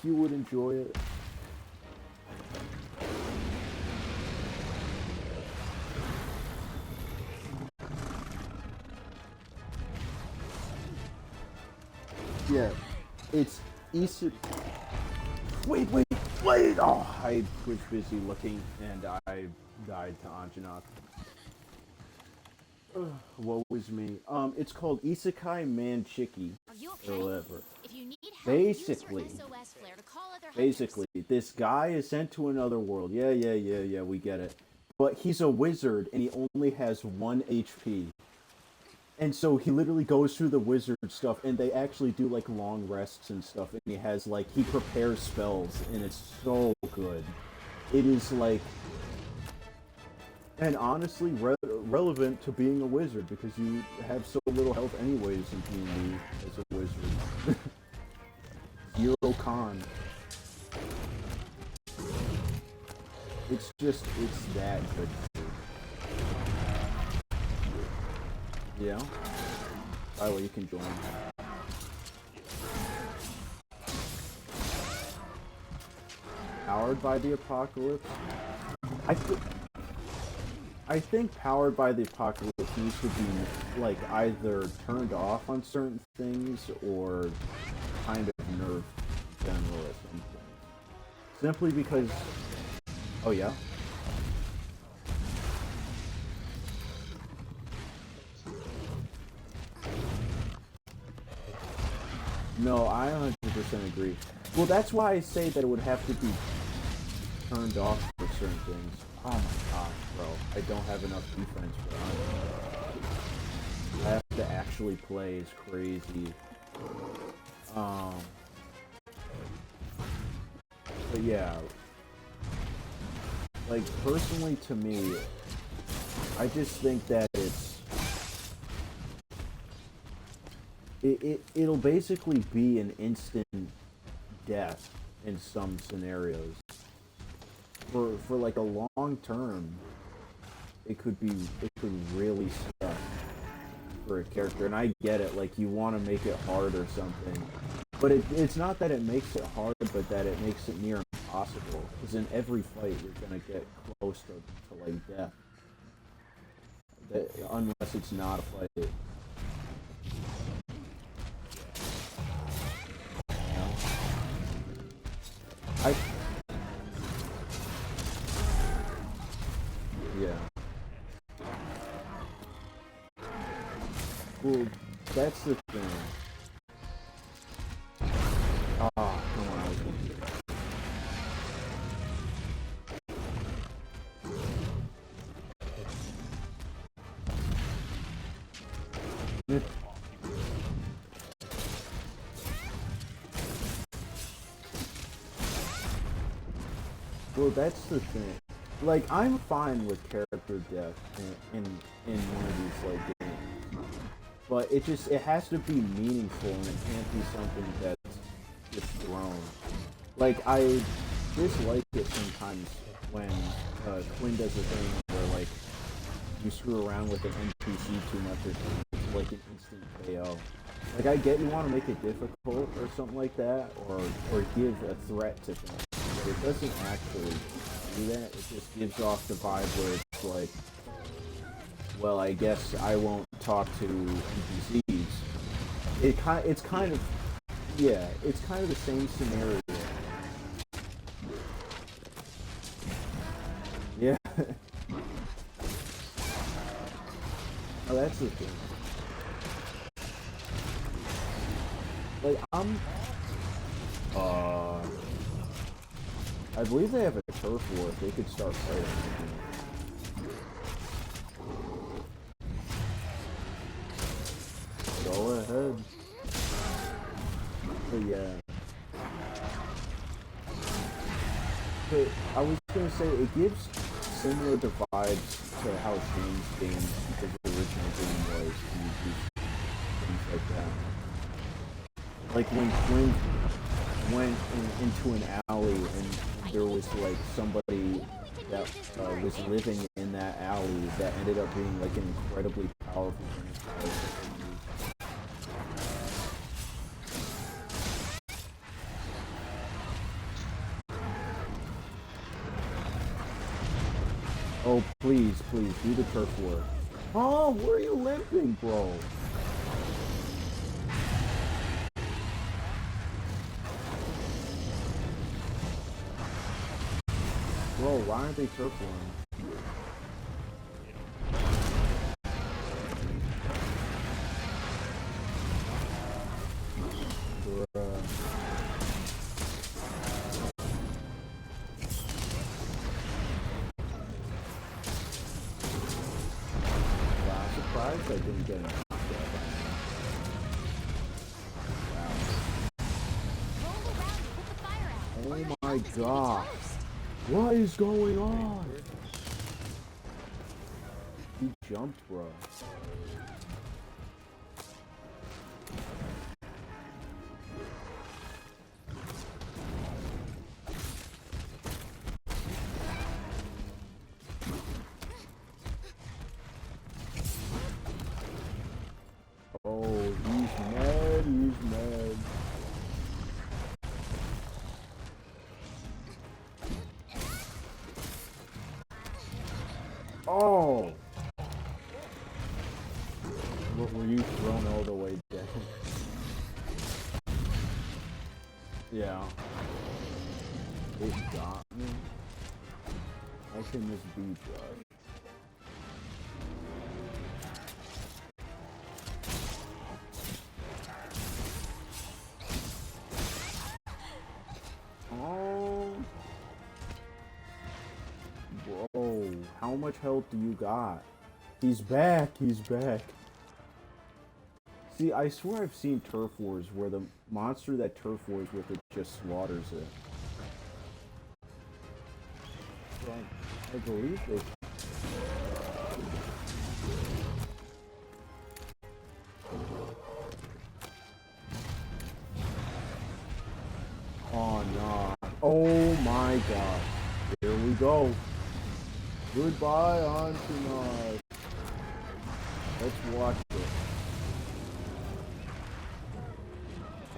you would enjoy it. Yeah, it's East. Wait! Oh, I was busy looking, and I died to Anjanath. Woe is me. It's called Isekai Manchiki, Are you or okay? whatever. If you need help, Basically, use your SOS flare to call other hunters. Basically, this guy is sent to another world. Yeah, we get it. but he's a wizard and he only has 1 HP. And so he literally goes through the wizard stuff, and they actually do like long rests and stuff, and he has like, he prepares spells, and it's so good. It is like, and honestly relevant to being a wizard, because you have so little health anyways in D&D as a wizard. Zero con. It's that good. Yeah. By the way, you can join. Powered by the Apocalypse? I think Powered by the Apocalypse needs to be, like, either turned off on certain things or kind of nerfed general at some point. Simply because... Oh, yeah? No, I 100% agree. Well, that's why I say that it would have to be turned off for certain things. Oh my gosh, bro. I don't have enough defense for it. I have to actually play is crazy. But yeah. Like, personally to me, I just think that it'll basically be an instant death in some scenarios. For like a long term, it could really suck for a character. And I get it, like you want to make it hard or something, but it's not that it makes it hard, but that it makes it near impossible. Because in every fight, you're gonna get close to like death, unless it's not a fight. Yeah. Well, that's the thing. Ah, come on. Well, that's the thing. Like, I'm fine with character death in one of these like games, but it has to be meaningful, and it can't be something that's just thrown. Like, I dislike it sometimes when Quinn does a thing where like you screw around with an NPC too much or something. It's like an instant KO. Like, I get you want to make it difficult or something like that, or give a threat to things. It doesn't actually do that. It just gives off the vibe where it's like, well, I guess I won't talk to NPCs. It's kind of the same scenario. Yeah. Oh, that's the thing. Like, I believe they have a turf war. If they could start fighting. Go ahead. But yeah. But I was gonna say, it gives similar to vibes to how Shane's game, because the original game was, and you do things like that. Like when Quinn went into an alley and there was like somebody that was living in that alley that ended up being like an incredibly powerful thing. Oh, please, do the turf war. Oh, where are you limping, bro? Bro, why aren't they turf warring? I didn't get him. Roll around and put the fire out. or Oh your my health is gonna be god. toast. What is going on? He jumped, bro. Oh, he's mad, he's mad. Oh! What were you thrown all the way down? Yeah. It got me. How can this be, Josh? Oh, bro, how much health do you got? He's back, he's back. See, I swear I've seen Turf Wars where the monster that Turf Wars with it just slaughters it. So I believe they... Oh no. Oh my god. Here we go. Goodbye, Entourage. Let's watch it.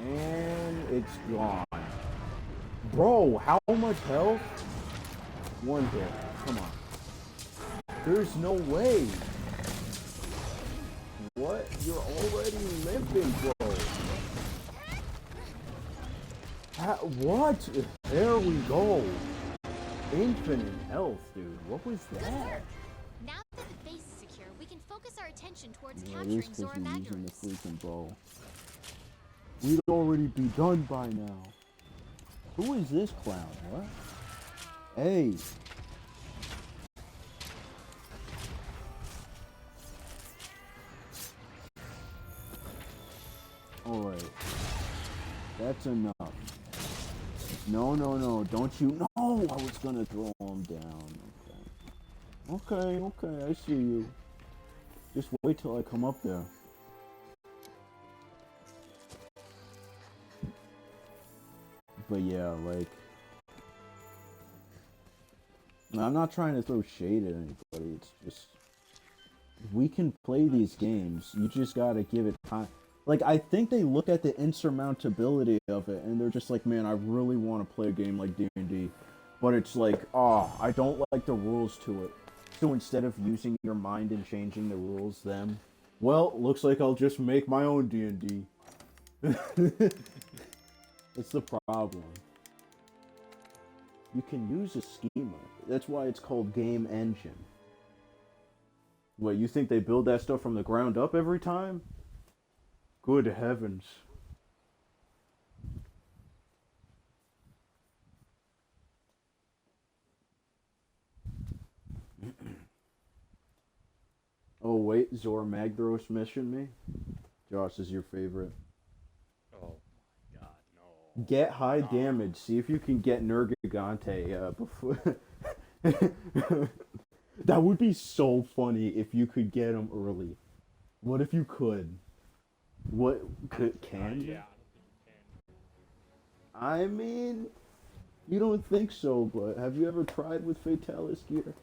And it's gone. Bro, how much health? One hit. Come on. There's no way. What? You're already limping, bro. What? There we go. Infinite health, dude. What was that? Now that the base is secure, we can focus our attention towards Yeah, capturing this Zora because you're using the Magdaros. freaking bow. We'd already be done by now. Who is this clown? What? Hey. Alright. That's enough. No, no, no. Don't you... No! I was gonna throw him down. Okay. Okay, okay. I see you. Just wait till I come up there. But yeah, like... I'm not trying to throw shade at anybody. It's just... We can play these games. You just gotta give it time. Like, I think they look at the insurmountability of it, and they're just like, man, I really want to play a game like D&D. But it's like, I don't like the rules to it. So instead of using your mind and changing the rules, then, well, looks like I'll just make my own D&D. That's the problem. You can use a schema. That's why it's called Game Engine. What, you think they build that stuff from the ground up every time? Good heavens. Oh wait, Zora Magdaros mission me? Josh is your favorite. Oh my god, no. Get high damage. See if you can get Nergigante before... That would be so funny if you could get him early. What if you could? What can you? Yeah, I don't think you can. I mean, you don't think so, but have you ever tried with Fatalis gear?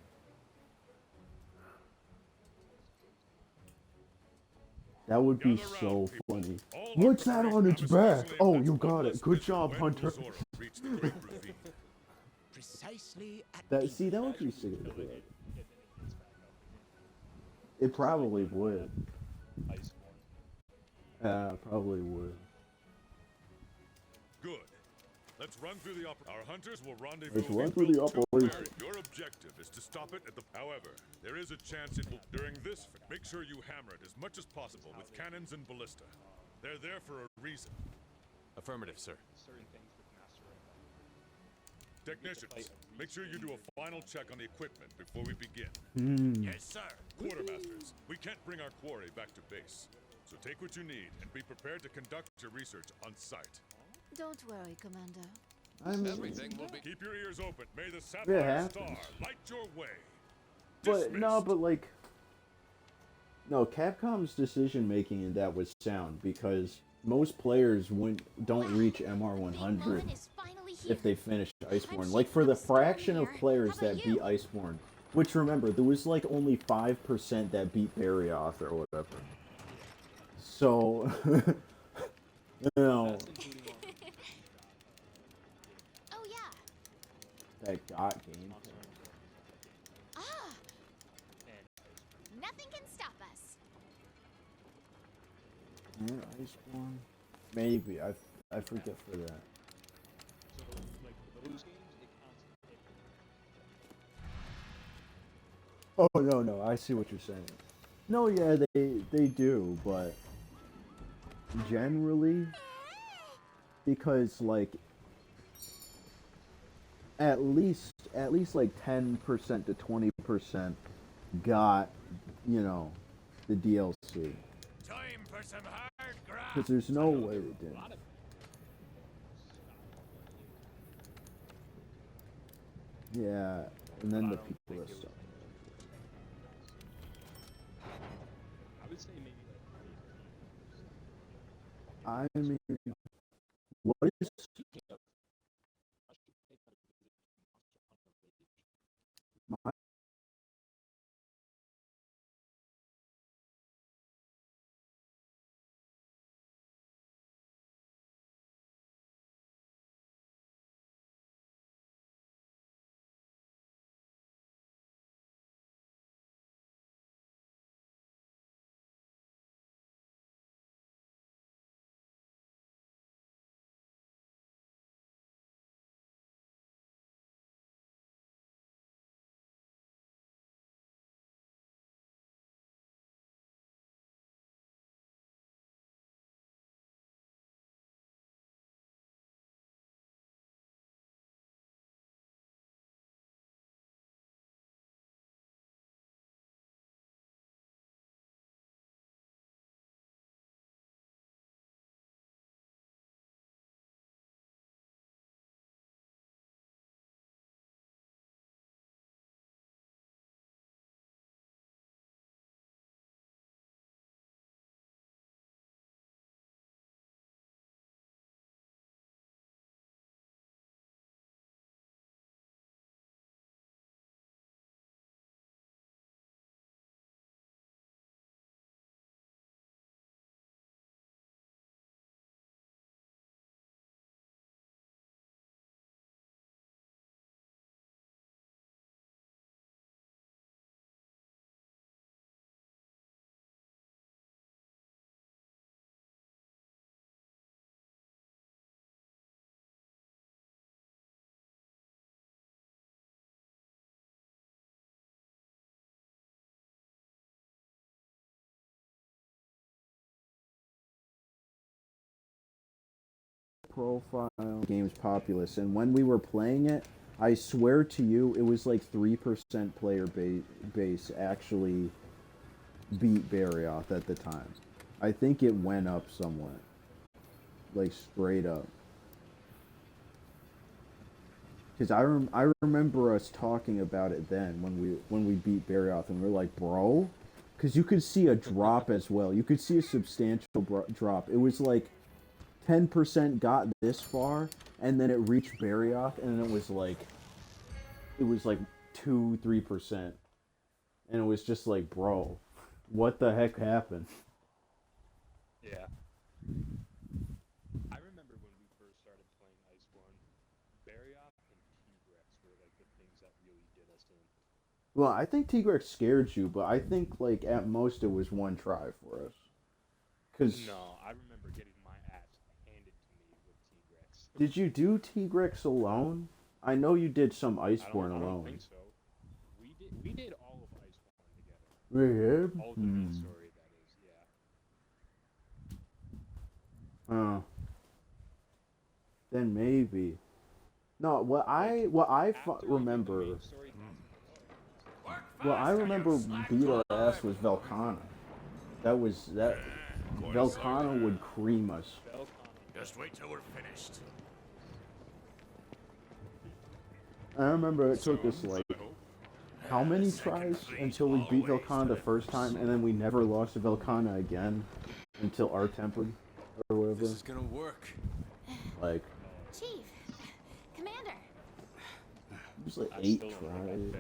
That would be Gather so round, people. funny. All What's our that on its preparation back? is Oh, that's you what got it. was Good this job, when Hunter. Zora reached the great ravine. Precisely at That, daybreak. see, that would be sick. It gets back up again. It probably would. Ice form. Probably would. Good. Let's run through the operation. Our hunters will rendezvous. Let's run in through the Drill 2. operation. Your objective is to stop it at the... However, there is a chance it will... During this, make sure you hammer it as much as possible with cannons and ballista. They're there for a reason. Affirmative, sir. Certain things with master right Technicians, make sure you do a final check on the equipment before we begin. Yes, sir. Quartermasters, we can't bring our quarry back to base. So take what you need and be prepared to conduct your research on site. Don't worry, Commander. Everything will be. Keep your ears open. May the It Sapphire happens. Star light your way. But no, Dismissed. but like, no, Capcom's decision making in that was sound because most players don't reach MR 100 is finally here. if they finish Iceborne. Like for the fraction of players that beat Iceborne, which remember there was like only 5% that beat Barrioth or whatever. So, you know, Oh yeah. that got game. Ah. Nothing can stop us. Yeah, Iceborne. Maybe I forget for that. So like those games, it constantly. Oh no, I see what you're saying. No, yeah, they do, but generally, because like at least like 10% to 20% got, you know, the DLC. Time for some hard graft. Because there's no way they did. Yeah, and then the people that stuff. I would say maybe like I mean, what is my profile game's populace, and when we were playing it, I swear to you, it was like 3% player base actually beat Barrioth at the time. I think it went up somewhat, like straight up. Because I remember us talking about it then when we beat Barrioth, and we were like, bro, because you could see a drop as well. You could see a substantial drop. It was like 10% got this far, and then it reached Barrioth, and then it was like 2-3%, and it was just like, bro, what the heck happened? yeah. I remember when we first started playing Iceborne, Barrioth and T-Rex were like the things that really did us in. Well, I think Tigrex scared you, but I think like at most it was one try for us. Cause No, I remember getting my ass handed to me with T-Rex. did you do Tigrex alone? I know you did some I Iceborne don't alone. think so. We did all of Iceborne together. Yeah. All of the main story, that is, yeah. Then maybe. No, remember, what I remember beat our ass was Velkhana. That Velkhana would cream us. Just wait till we're finished. I remember it took us like how many tries until we beat Velkhana the first time, and then we never lost to Velkhana again until our tempered or whatever. This is gonna work. Like, Chief, Commander. it was like 8 tries.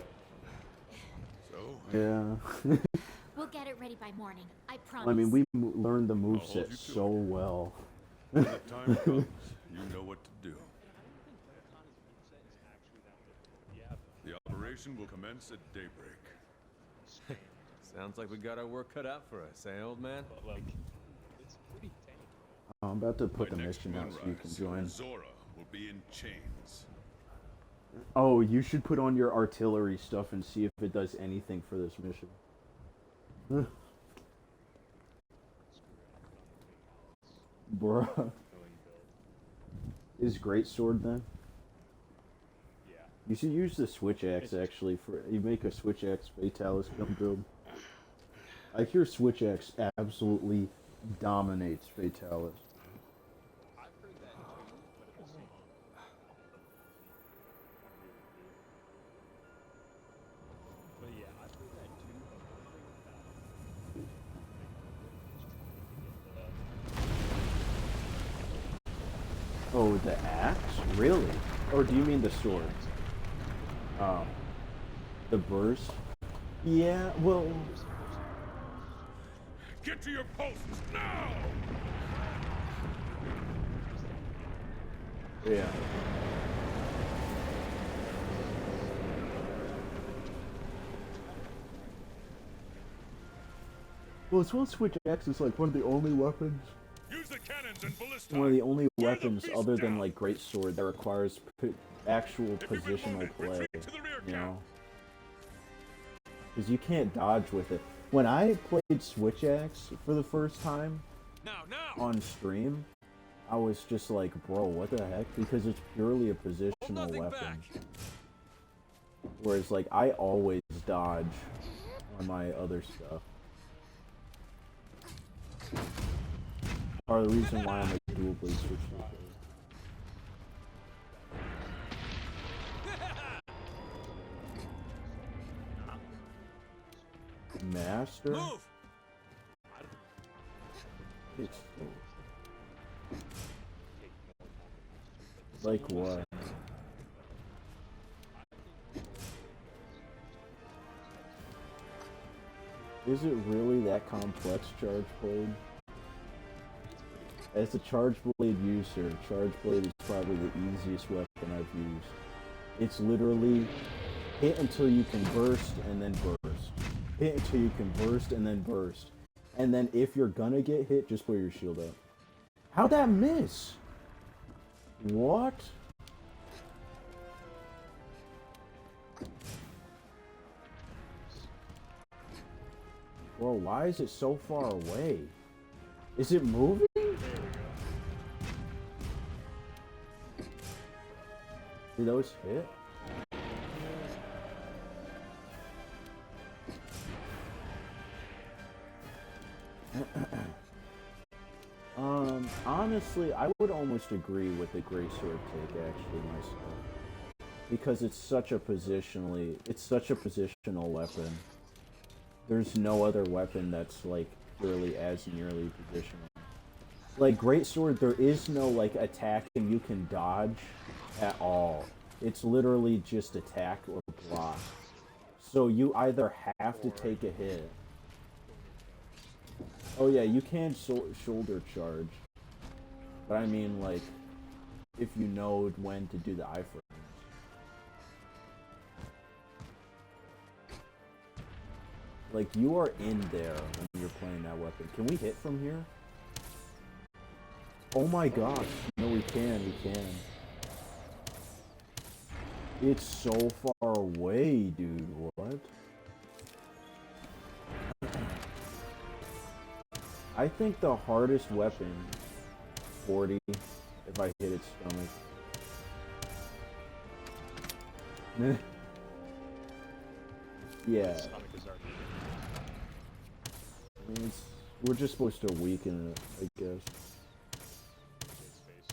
So, Yeah. We'll get it ready by morning. I promise. I mean, we learned the hold moveset you to so it. well. when the time comes, you know what to do. The operation will commence at daybreak. Sounds like we got our work cut out for us, eh, old man? But like, it's pretty tanky. I'm about to put By the next mission out so you can moonrise, join. Zora will be in chains. Oh, you should put on your artillery stuff and see if it does anything for this mission. Bruh. Is greatsword then? Yeah. You should use the switch axe actually for you make a switch axe fatalis gun build. I hear switch axe absolutely dominates fatalis. I've heard that too, but at the same time. But yeah, I've heard that too. Oh, the axe? Really? Or do you mean the sword? Oh. The burst? Yeah, well... Get to your posts now! Yeah. Well, as well, switch axe is like one of the only weapons. Use the cannons and ballistas. One of the only Wear the weapons beast other than down. like greatsword that requires actual If you've been positional wounded, play. retreat to the rear You camp. know, because you can't dodge with it. When I played switch axe for the first time Now! on stream, I was just like, bro, what the heck? Because it's purely a Hold positional nothing weapon. back. Whereas like I always dodge on my other stuff. Part of the reason why I'm a dual blade switch player. Master? Move! It's like what? Is it really that complex, Charge Blade? As a Charge Blade user, Charge Blade is probably the easiest weapon I've used. It's literally hit until you can burst and then burst. Hit until you can burst and then burst. And then if you're gonna get hit, just put your shield up. How'd that miss? What? Bro, why is it so far away? Is it moving? Did those hit? Honestly, I would almost agree with the Great Sword take, actually, myself. Because it's such a positional weapon. There's no other weapon that's, like, purely as nearly positional. Like, Greatsword, there is no, like, attack and you can dodge at all. It's literally just attack or block. So you either have to take a hit. Oh yeah, you can shoulder charge. But I mean, like, if you know when to do the iframes. Like, you are in there when you're playing that weapon. Can we hit from here? Oh my gosh. No, we can. It's so far away, dude. What? I think the hardest weapon, 40, if I hit its stomach. Yeah, Stomach is already I mean, we're just supposed to weaken it, I guess. its face.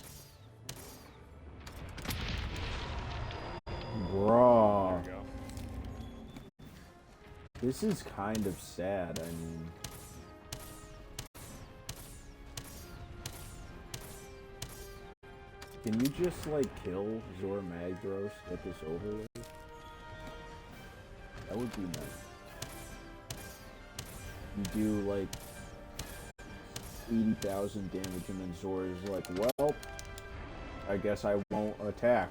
Bruh. There you go. This is kind of sad, I mean. Can you just, like, kill Zora Magdaros, get this over with? That would be nice. You do, like, 80,000 damage, and then Zora's like, well, I guess I won't attack.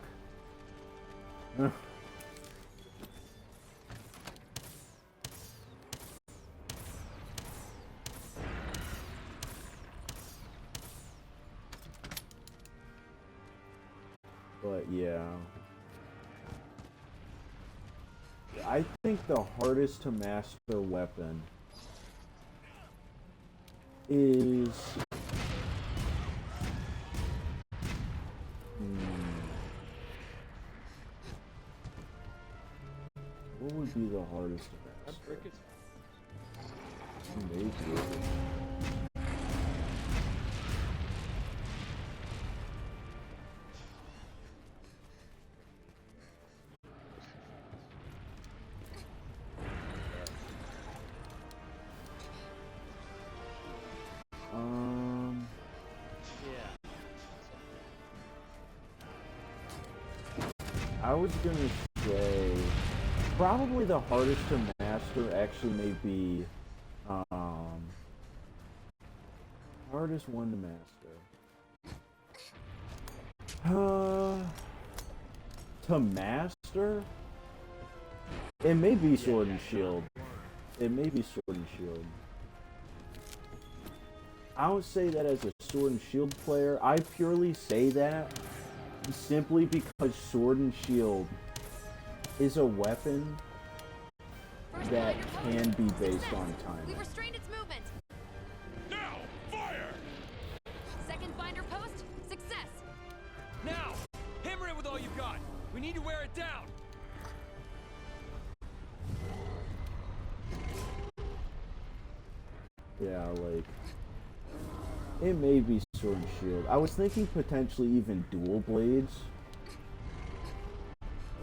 But yeah, I think the hardest to master weapon is what would be the hardest to That master? brick is Maybe. I was gonna say probably the hardest to master actually may be hardest one to master. To master? It may be Sword and Shield. It may be Sword and Shield. I don't say that as a Sword and Shield player. I purely say that simply because Sword and Shield is a weapon that can be based on We timing. restrained its movement. Now, fire! Second binder post, success. Now! Hammer it with all you've got! We need to wear it down! Yeah, like, it may be Sword and Shield. I was thinking potentially even dual blades.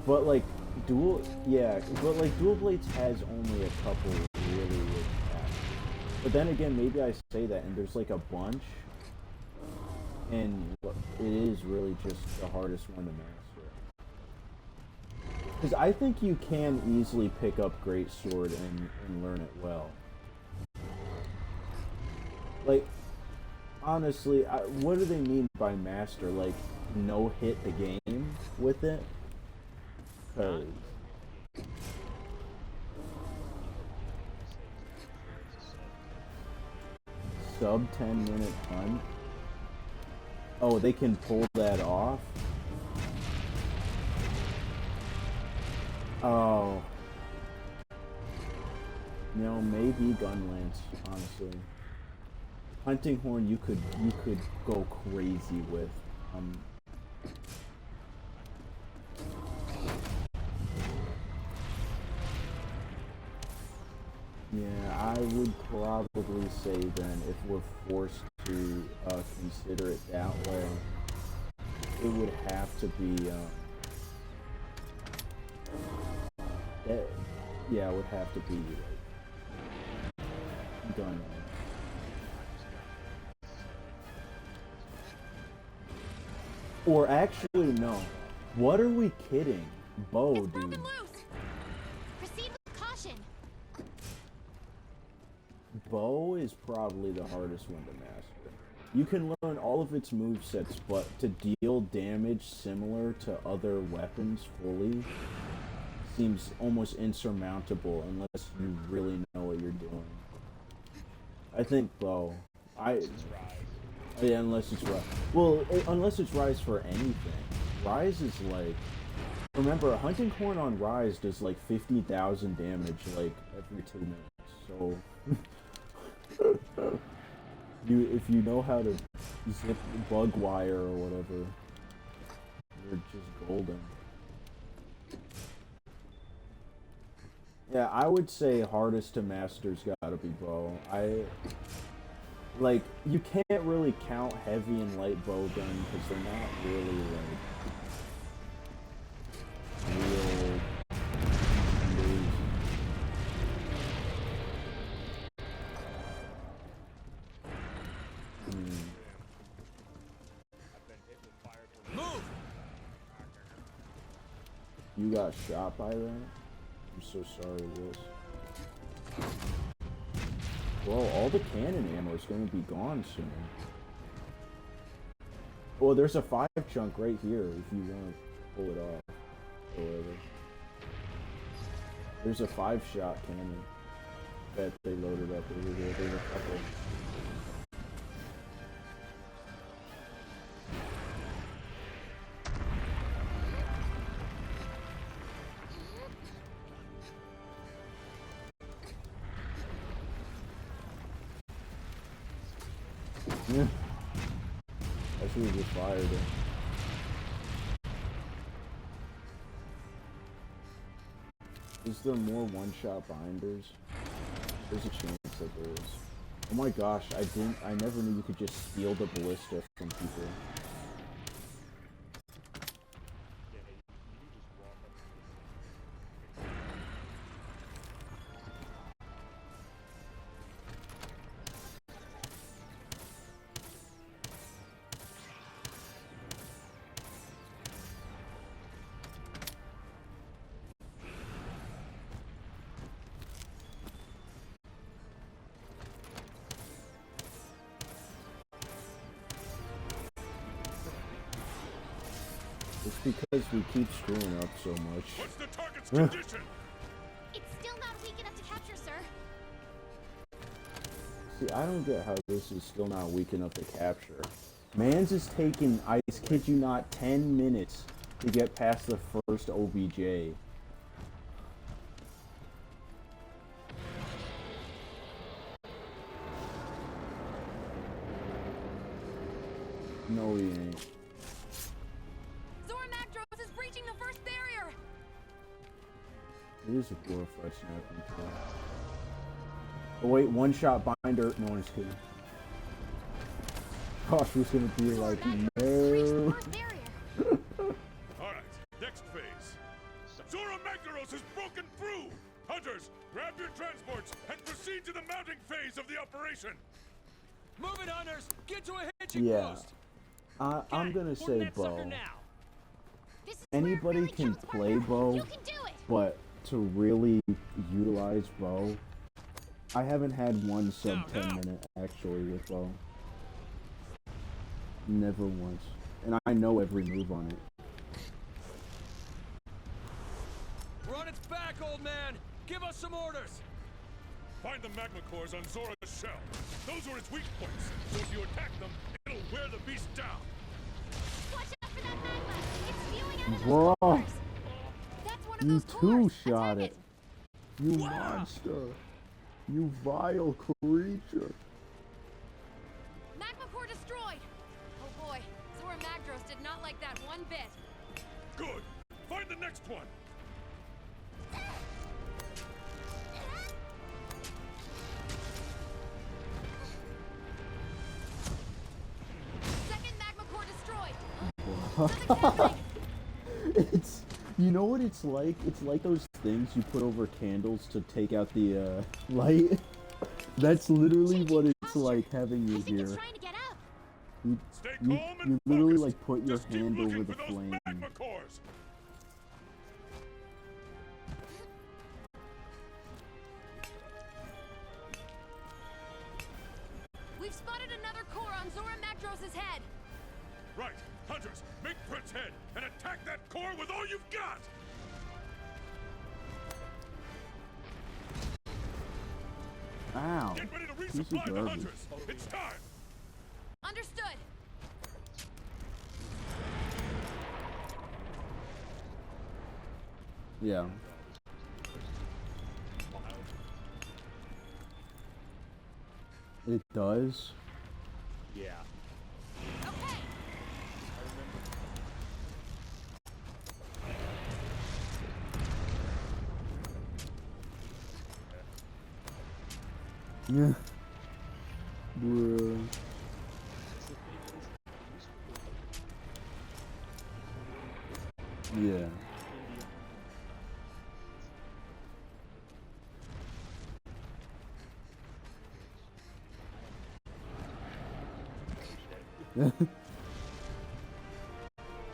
But like, dual blades has only a couple really good attacks. But then again, maybe I say that and there's like a bunch. And it is really just the hardest one to master. Because I think you can easily pick up Great Sword and learn it well. Like, honestly, what do they mean by master? Like, no hit the game with it? Cause sub 10-minute hunt? Oh, they can pull that off? Oh. You know, maybe Gunlance, honestly. Hunting Horn you could go crazy with. Yeah, I would probably say then if we're forced to consider it that way, it would have to be yeah, it would have to be like Gunlance. Or actually, no. What are we kidding? Bow, It's broken dude. loose. Proceed with caution. Bow is probably the hardest one to master. You can learn all of its movesets, but to deal damage similar to other weapons fully seems almost insurmountable unless you really know what you're doing. I think bow. Yeah, unless it's Rise. Well, unless it's Rise for anything. Rise is like... Remember, Hunting Horn on Rise does like 50,000 damage like every 2 minutes, so... if you know how to zip bug wire or whatever, you're just golden. Yeah, I would say hardest to master's gotta be bow. Like, you can't really count heavy and light bow gun because they're not really, like, real moves. I've been hit with fire tornadoes. Move! You got shot by that? I'm so sorry, Liz. Well, all the cannon ammo is going to be gone soon. Well, there's a 5 chunk right here if you want to pull it off. Or whatever. There's a 5-shot cannon that they loaded up over there. There's a couple. Yeah. I should have just fired it. Is there more one-shot binders? There's a chance that there is. Oh my gosh, I never knew you could just steal the ballista from people. Yeah, you just walk up It's because we keep screwing up so much. What's the target's condition? It's still not weak enough to capture, sir. See, I don't get how this is still not weak enough to capture. Mans is taking, I kid you not, 10 minutes to get past the first OBJ. No, he ain't. It is a glorified snapping tool. Oh wait, one-shot binder. No one's kidding. Gosh, was gonna be like, no. Alright, next phase. Zora Magdaros has broken through! Hunters, grab your transports and proceed to the mounting phase of the operation! Move it, hunters! Get to a hitching Yeah. post! I'm gonna say bow. This is where it Anybody really can counts, play partner. bow, You can do it. but to really utilize bow, I haven't had one sub 10 minute actually with bow. Never once. And I know every move on it. We're on its back, old man! Give us some orders! Find the magma cores on Zora's shell. Those are its weak points, so if you attack them, it'll wear the beast down. Watch out for that magma. It's spewing out of the Bro, cores. That's one of you those cores. two-shot Attack it. You monster. You vile creature. Magma core destroyed. Oh boy, Zora Magdaros did not like that one bit. Good. Find the next one. Second magma core destroyed. Something's happening. It's, you know what it's like? It's like those things you put over candles to take out the light. That's literally what it's like having you I think here. it's trying to get out. You, Stay you, calm and you literally focused. like put your Just keep hand looking over the for those flame. magma cores. We've spotted another core on Zora Magdaros' head. Right. Hunters, make for its head and attack that core with all you've got. Ow. Get ready to Piece of resupply the garbage. hunters. It's time. Understood. Yeah. It does. Yeah. Okay. I remember. Yeah. Bruh. That's the thing is, useful Yeah. India. Yeah. But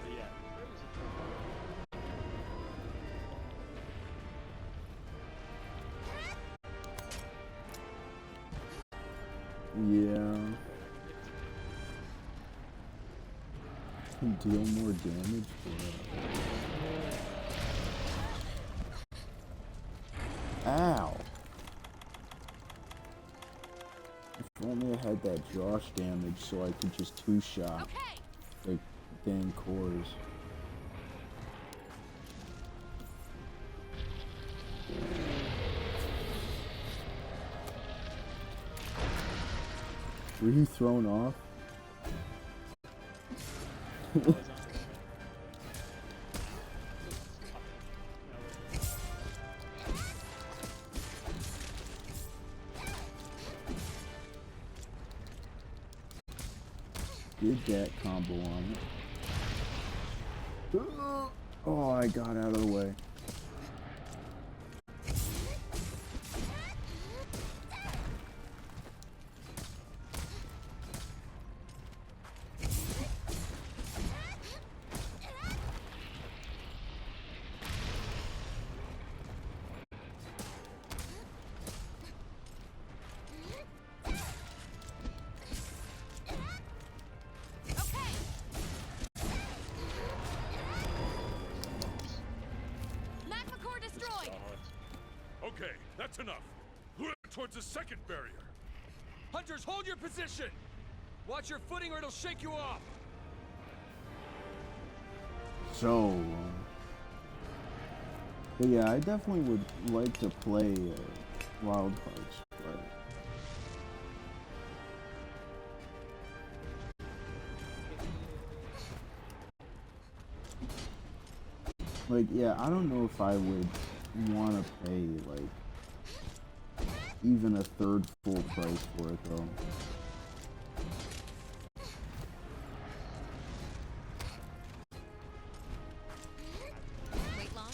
yeah, there was a time. Yeah. Deal more damage for that. Ow. If only I had that Josh damage so I could just two-shot Okay. the dang cores. Were you thrown off? Did that combo on it. Oh, I got out of the way. Magma core destroyed. Okay, that's enough. Towards the second barrier. Hunters, hold your position! Watch your footing or it'll shake you off! So, but yeah, I definitely would like to play Wild Hearts, but like, yeah, I don't know if I would want to pay like even a third full price for it though. Wait long?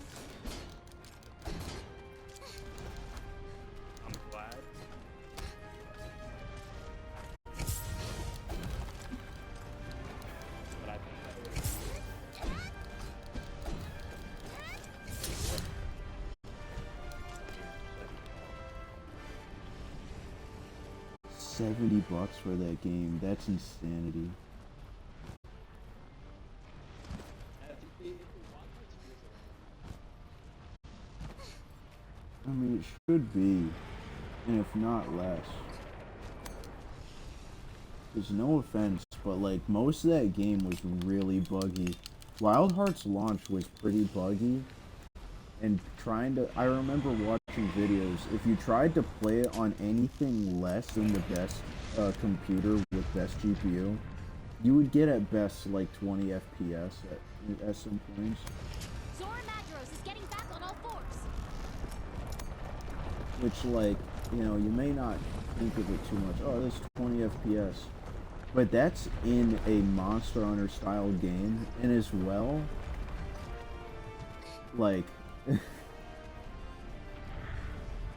I'm glad. But I think that would have 70 bucks for that game, that's insanity. I mean, it should be, and if not less. There's no offense, but like most of that game was really buggy. Wild Hearts launch was pretty buggy, and I remember watching videos, if you tried to play it on anything less than the best computer with best GPU, you would get at best like 20 FPS at some points. Zora Magdaros is getting back on all fours. Which, like, you know, you may not think of it too much. Oh, this 20 FPS. But that's in a Monster Hunter style game, and as well, like,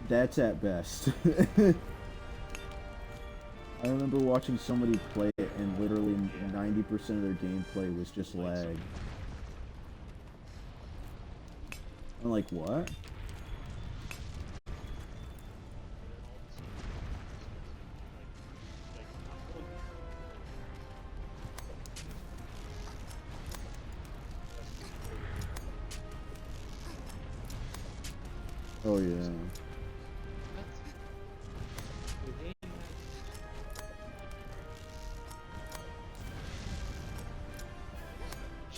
that's at best. I remember watching somebody play it, and literally 90% of their gameplay was just lag. I'm like, what? Oh yeah.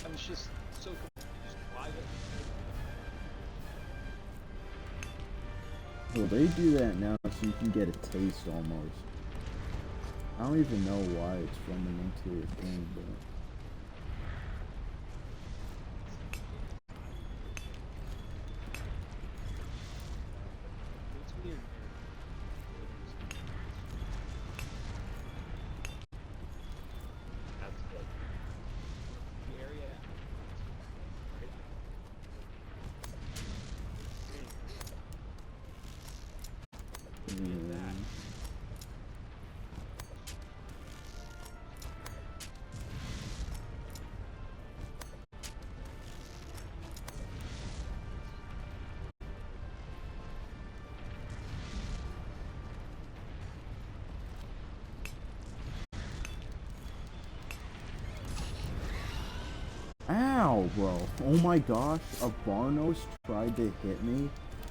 I was just so confused why Well, they do that now so you can get a taste almost. I don't even know why it's filming into a thing, but... it's weird. Ow, bro. Oh my gosh, a Barnos tried to hit me,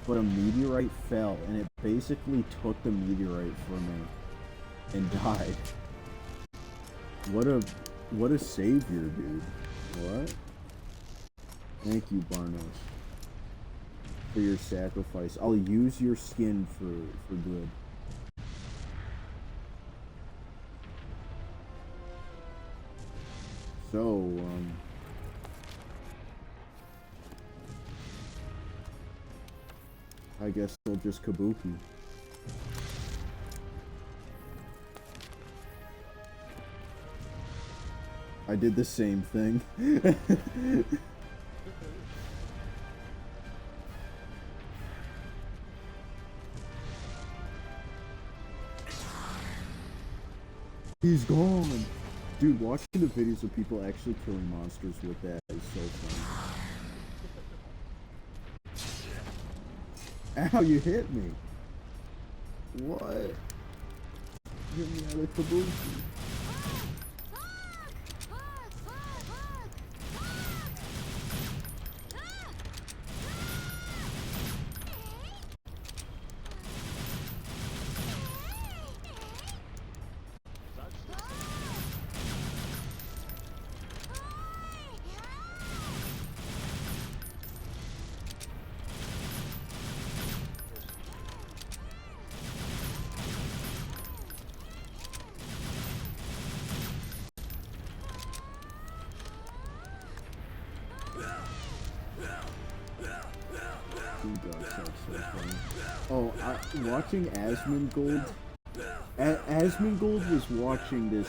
but a meteorite fell, and it basically took the meteorite from me and died. What a savior, dude. What? Thank you, Barnos, for your sacrifice. I'll use your skin for good. So, I guess they'll just kabuki. I did the same thing. He's gone! Dude, watching the videos of people actually killing monsters with that is so funny. Ow, you hit me! What? Hit me out of kabuki. Oh, watching Asmongold. Asmongold was watching this,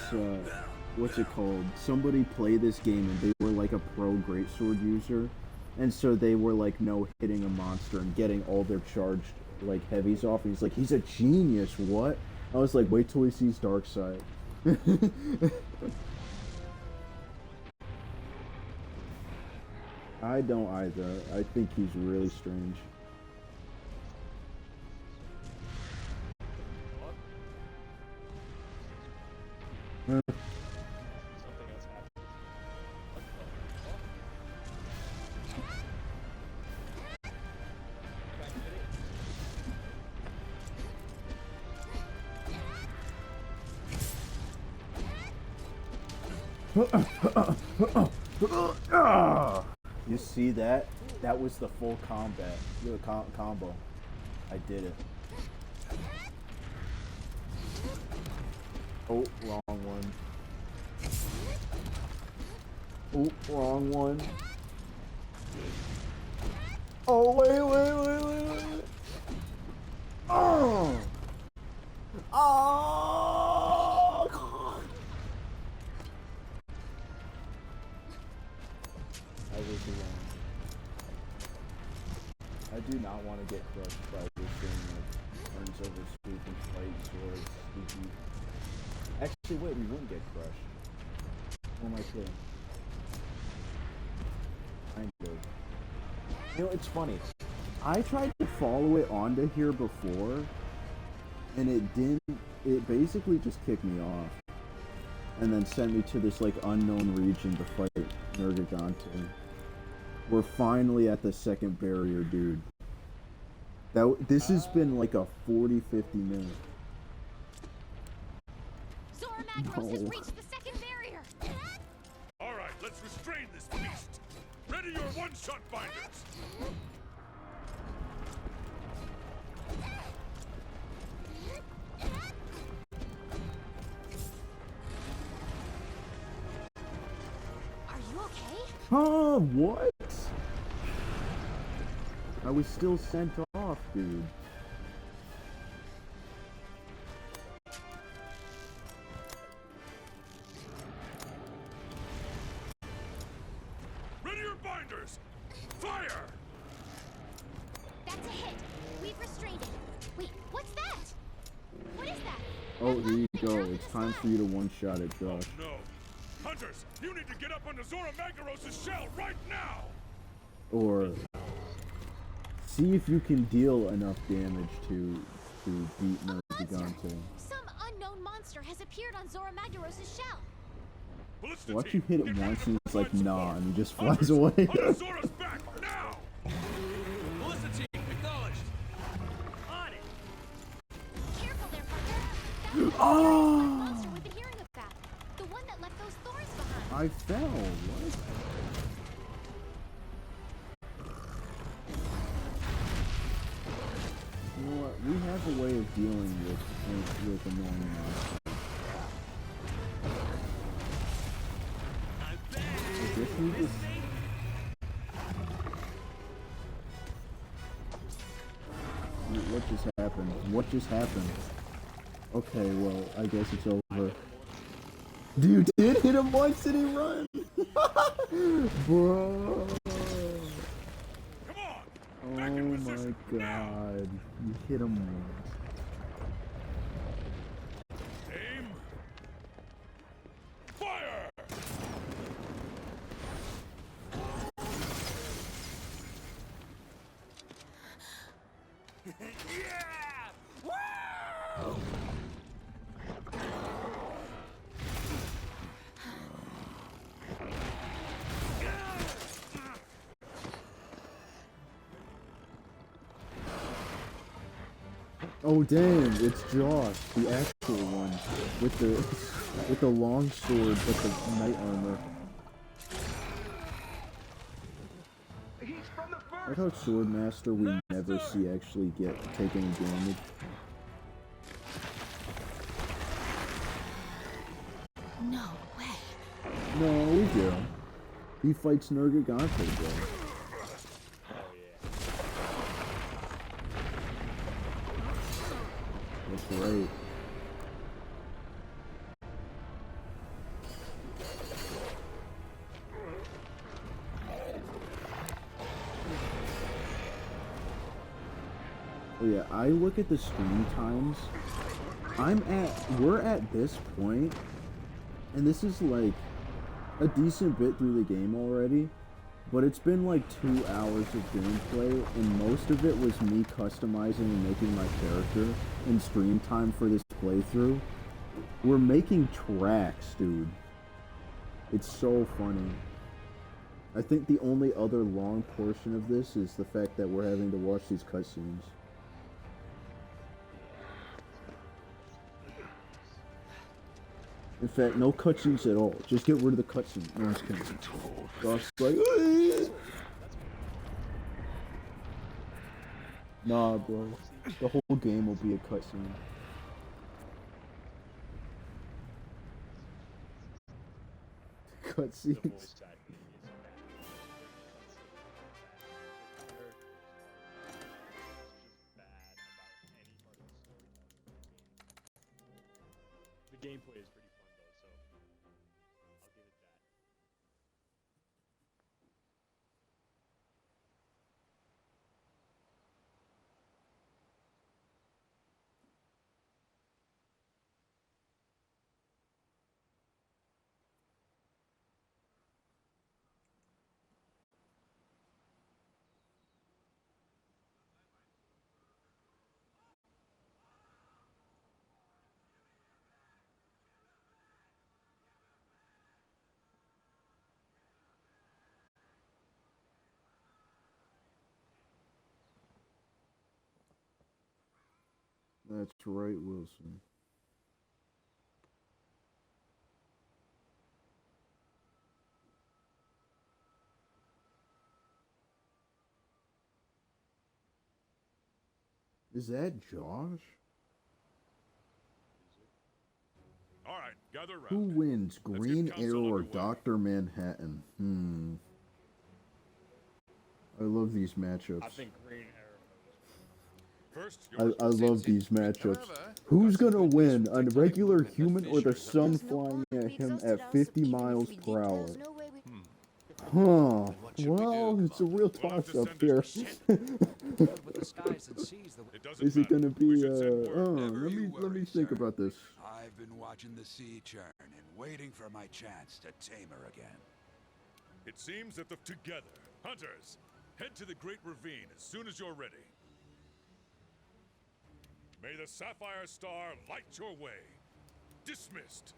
what's it called? Somebody play this game and they were like a pro greatsword user. And so they were like, no, hitting a monster and getting all their charged, like, heavies off. And he's like, he's a genius, what? I was like, wait till he sees Darkseid. I don't either. I think he's really strange. Something else happened. You see that? That was the full combat. The combo. I did it. Oh, wrong one. Oh, wrong one. Oh, wait. Oh! Oh! I was wrong. I do not want to get crushed by this thing that turns over spook and fights or spooky. Actually, wait, we wouldn't get crushed. Or am I kidding? Kind of. You know, it's funny. I tried to follow it onto here before, and it didn't. It basically just kicked me off. And then sent me to this, like, unknown region to fight Nergigante. We're finally at the second barrier, dude. This has been like a 40-50 minutes. Zora Magdaros has reached the second barrier! Alright, let's restrain this beast. Ready your one-shot binders. Are you okay? Huh? What? I was still sent off, dude. Ready your binders. Fire! That's a hit. We've restrained it. Wait, what's that? What is that? Oh, here you go. It's time for you to one-shot it, Oh Josh. no. Hunters, you need to get up onto Zora Magdaros' shell right now! Or see if you can deal enough damage to beat Nergigante. Some unknown monster has appeared on Zora Magdaros' shell. Ballista Watch team, you hit it get ready once to and it's like, provide nah, support. and he just flies Hunters, away. hunt Zora's back now! Ballista team, acknowledged. On it. Careful there, partner. That's the Oh! monster we've been hearing about. The one that left those thorns behind. I fell. What? You know what? We have a way of dealing with annoying monsters. I'm back. I guess we just... What just happened? What just happened? Okay, well, I guess it's over. Dude did hit him once and he run! Bro! Come on! Oh Back in my position, now! god. You hit him once. Aim! Fire! Yeah! Woo! Oh dang, it's Josh, the actual one. With the long sword but the knight armor. Like how Swordmaster we never see actually take any damage. No way. No, we do. He fights Nergigante, bro. That's right. Oh yeah, I look at the stream times. We're at this point, and this is like a decent bit through the game already, but it's been like 2 hours of gameplay, and most of it was me customizing and making my character in stream time for this playthrough. We're making tracks, dude. It's so funny. I think the only other long portion of this is the fact that we're having to watch these cutscenes. In fact, no cutscenes at all. Just get rid of the cutscene. No, I'm just kidding. Josh's like, "Aah!" Nah, bro. The whole game will be a cutscene. The Cutscenes. voice acting is bad. The characters are bad. It's just bad about any part of the storytelling of the game. The gameplay is pretty fun though, so I'll give it that. That's right, Wilson. Is that Josh? All right, gather Who round. wins, Let's Green get council Arrow or underway. Dr. Manhattan? I love these matchups. I think Green Arrow. First, I love these matchups. Who's gonna win, a regular human or the sun flying at him at 50 miles per hour? Huh. Well, it's a real toss-up here. With the skies and seas, It doesn't Is it matter. gonna We be, should send word. let me think about this. I've been watching the sea churn and waiting for my chance to tame her again. It seems that together, hunters, head to the Great Ravine as soon as you're ready. May the Sapphire Star light your way. Dismissed.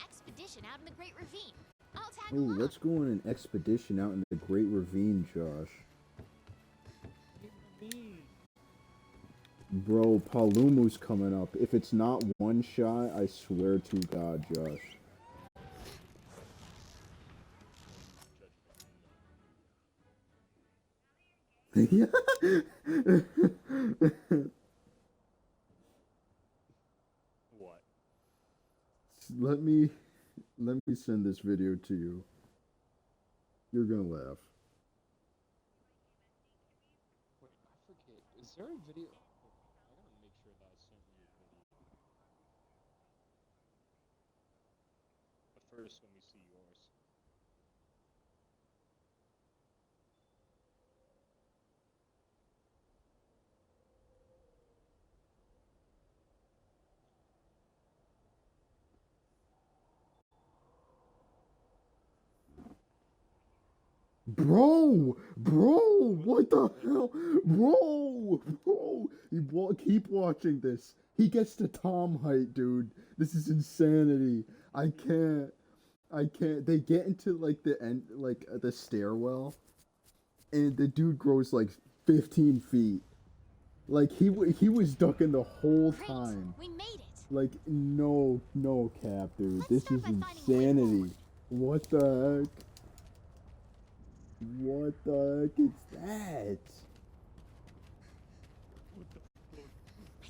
expedition out in the Great Ravine. I'll tag Oh, along. let's go on an expedition out in the Great Ravine, Josh. Bro, Palumu's coming up. If it's not one shot, I swear to God, Josh. Yeah. What? Let me send this video to you. You're gonna laugh. Wait, I forget. Is there a video? I gotta make sure that I sent you a video. But first, let me see yours. Bro, what the hell, bro, keep watching this. He gets to Tom height, dude. This is insanity. I can't. They get into like the end, like the stairwell, and the dude grows like 15 feet. Like he was ducking the whole Great, time. we made it. Like no cap, dude. Let's This start is by finding a way insanity. forward. What the heck? What the heck is that?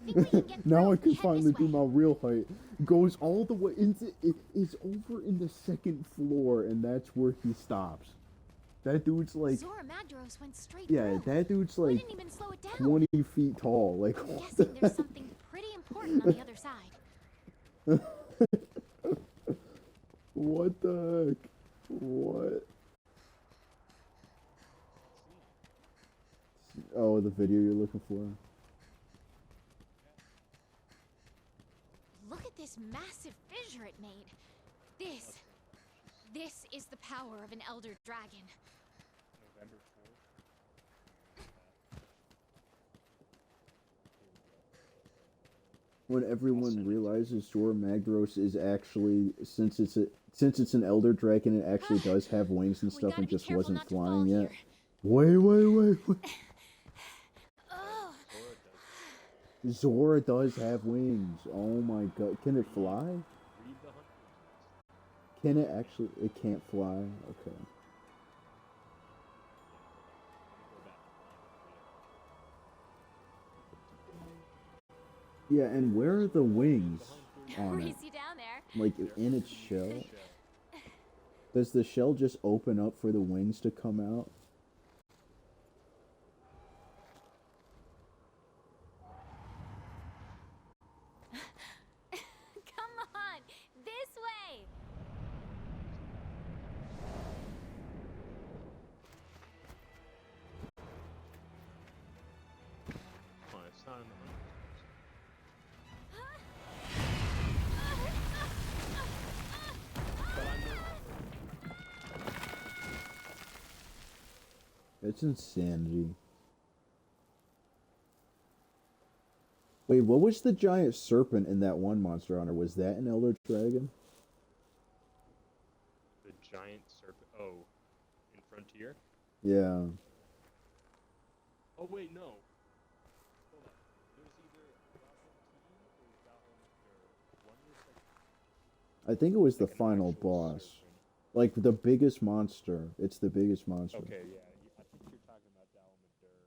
I think we can get Now through I if we can head finally this do way. my real height. Goes all the way into it is over in the second floor, and that's where he stops. That dude's like, Zora Magdaros went straight yeah, through. that dude's We like didn't even slow it down. 20 feet tall. Like, I'm what guessing the there's something pretty important on the other side. What the heck? What? Oh, the video you're looking for. Look at this massive fissure it made. This is the power of an elder dragon. November 4th. When everyone realizes Zora Magdaros is actually, since it's an elder dragon, it actually does have wings and We stuff, gotta and be just careful wasn't not to fall flying yet. here. Wait. Ugh. Zora does have wings. Oh my god. Can it fly? Read the hunt. Can it actually? It can't fly. Okay. Yeah, and where are the wings on it? Race you down there. Like in its shell? Does the shell just open up for the wings to come out? Come on, this way. Come on, it's not in the hunt. It's insanity. Wait, what was the giant serpent in that one Monster Hunter? Was that an Elder Dragon? The giant serpent. Oh, in Frontier? Yeah. Oh, wait, no. Hold on. There's either Valentine or Valentine. One was like. I think it was the Like an final actual boss. serpent. Like the biggest monster. It's the biggest monster. Okay, yeah. I think you're talking about Dalamadur.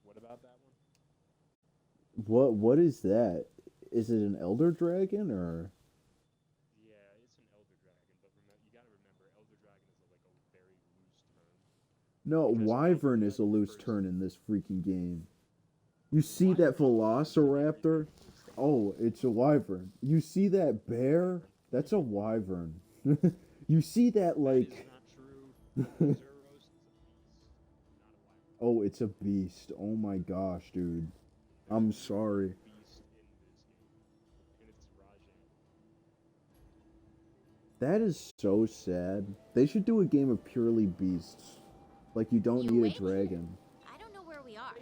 What about that one? What is that? Is it an Elder Dragon or? Yeah, it's an Elder Dragon, but you gotta remember, Elder Dragon is like a very loose term. No, Because Wyvern Elder is a Dragon loose first- turn in this freaking game. You see that Velociraptor? Oh, it's a Wyvern. You see that bear? That's a Wyvern. You see that like? That is not true. Zeros is a beast, not a wyvern. Oh, it's a beast. Oh my gosh, dude. I'm sorry. Beast in this game, and it's Rajan. That is so sad. They should do a game of purely beasts. Like you don't You need a wait. dragon. I don't know where we are.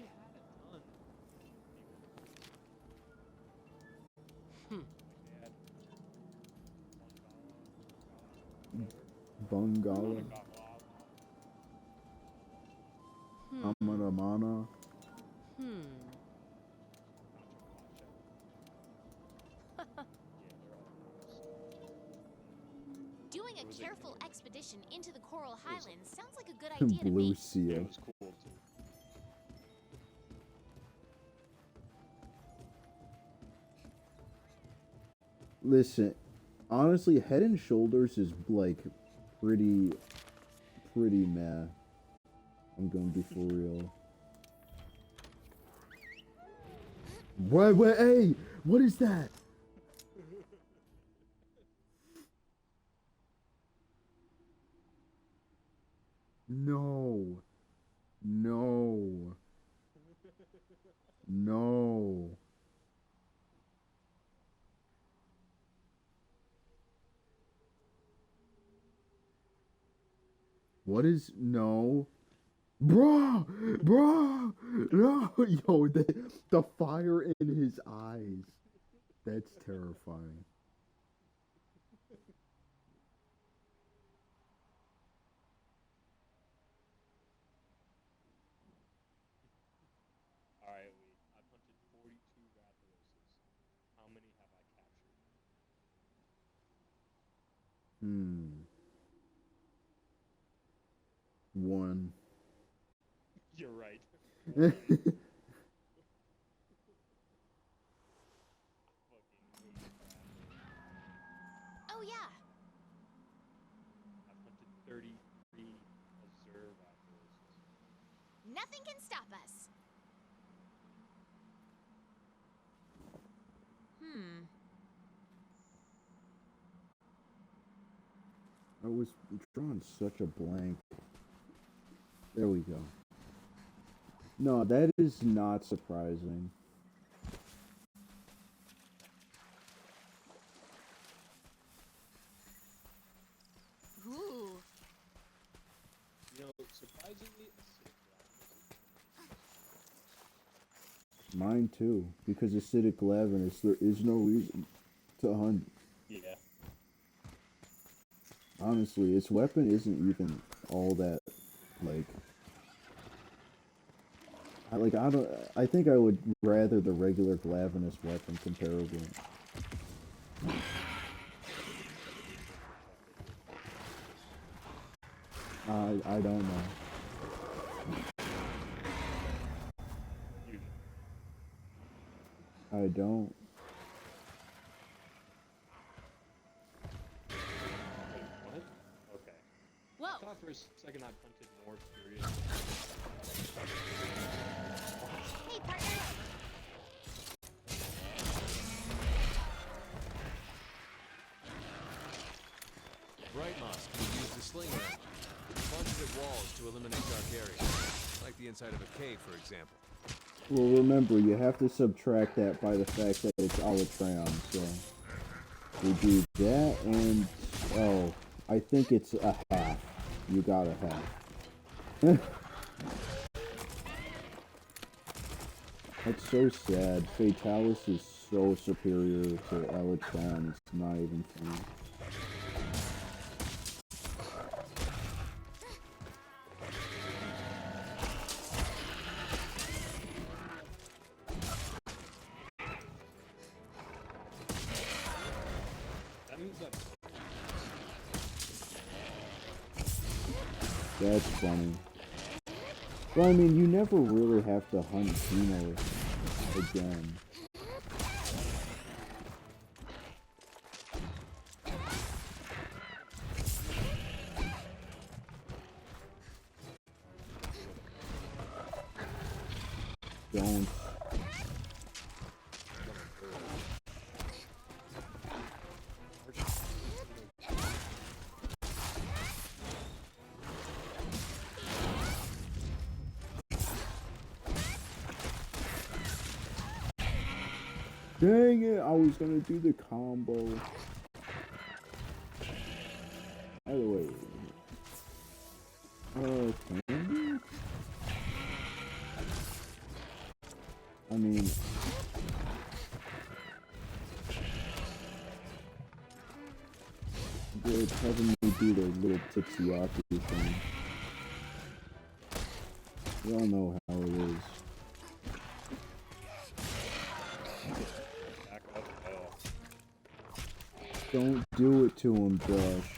Bungala. Got lobbed. Amaramana. Doing a careful expedition into the Coral Highlands sounds like a good idea to Blue me. Seal. It was cool too. Listen, honestly, Head and Shoulders is like pretty meh. I'm gonna be for real. What, hey, what is that? No. No. No. What is no? Bruh! Bruh! No! Yo, the fire in his eyes. That's terrifying. Alright, Lee. I've hunted 42 Rathaloses. How many have I captured? One. You're right. Oh yeah. I've hunted 33 Azure Rathaloses. Nothing can stop us. I was drawing such a blank. There we go. No, that is not surprising. Ooh. You know, surprisingly, acidic Rathaloses. Mine too, because acidic lavinus, there is no reason to hunt. Yeah. Honestly, its weapon isn't even all that, like... I think I would rather the regular Glavinus weapon comparably. I don't know. I don't. Wait, what? Okay. Whoa. I thought for a second I'd hunted more curious. Hey, partner. Bright moss can be used as sling ram. It launches at walls to eliminate dark areas, like the inside of a cave, for example. Well, remember, you have to subtract that by the fact that it's Alatreon, so... We do that, and... Oh, I think it's a half. You got a half. That's so sad. Fatalis is so superior to Alatreon, it's not even funny. That means that. That's funny. Well, I mean, you never really have to hunt Tino again. Don't. Dang it, I was gonna do the combo. By the way. Candy? I mean... Good heavenly me do the little tipsy-ocky thing. We all know how it is. Back up. Oh. Don't do it to him, Josh.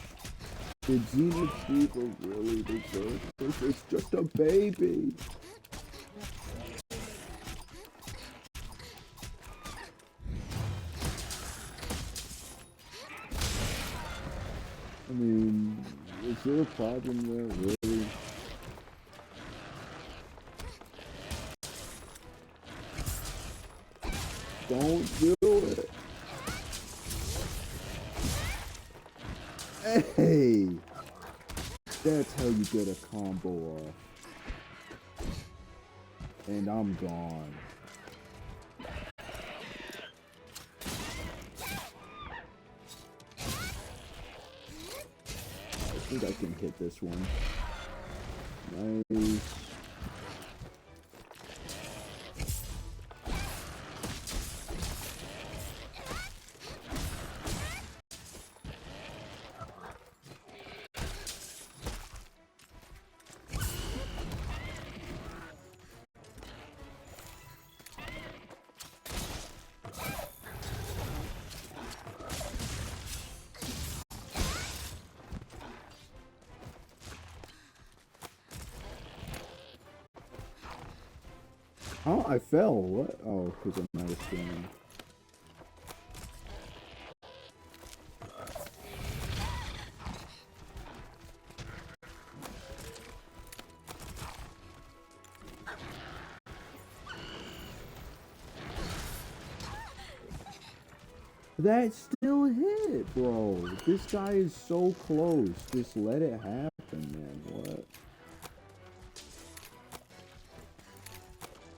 Did Xenochiva really deserve this? It's just a baby. I mean, is there a problem there, really? Don't do it. Hey! That's how you get a combo off. And I'm gone. I think I can hit this one. Nice. Oh, I fell. What? Oh, because I'm out of stamina. That still hit, bro. This guy is so close. Just let it happen, man. What?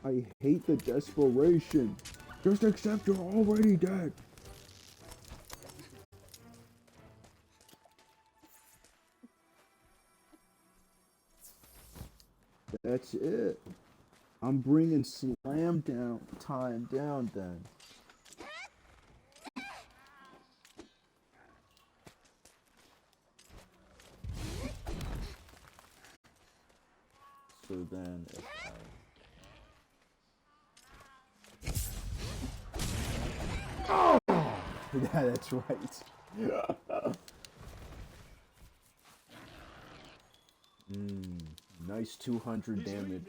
I hate the desperation. Just accept you're already dead. That's it. I'm bringing slam down time down then. So then if I... Oh! Yeah, that's right. Nice 200 damage.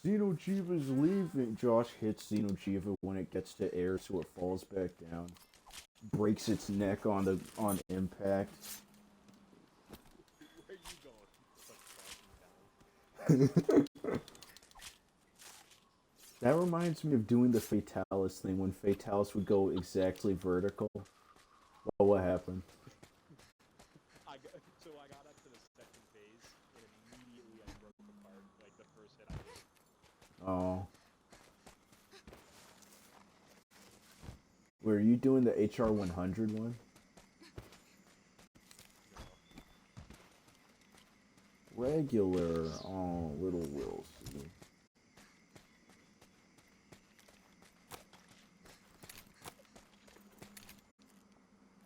Xenochiva's leaving. Josh hits Xenochiva when it gets to air, so it falls back down. Breaks its neck on impact. Where are you going? That reminds me of doing the Fatalis thing when Fatalis would go exactly vertical. Oh, what happened? So I got up to the second phase and immediately I broke apart, like the first hit I did. Oh. Were you doing the HR 100 one? Regular. Oh, little Wilson.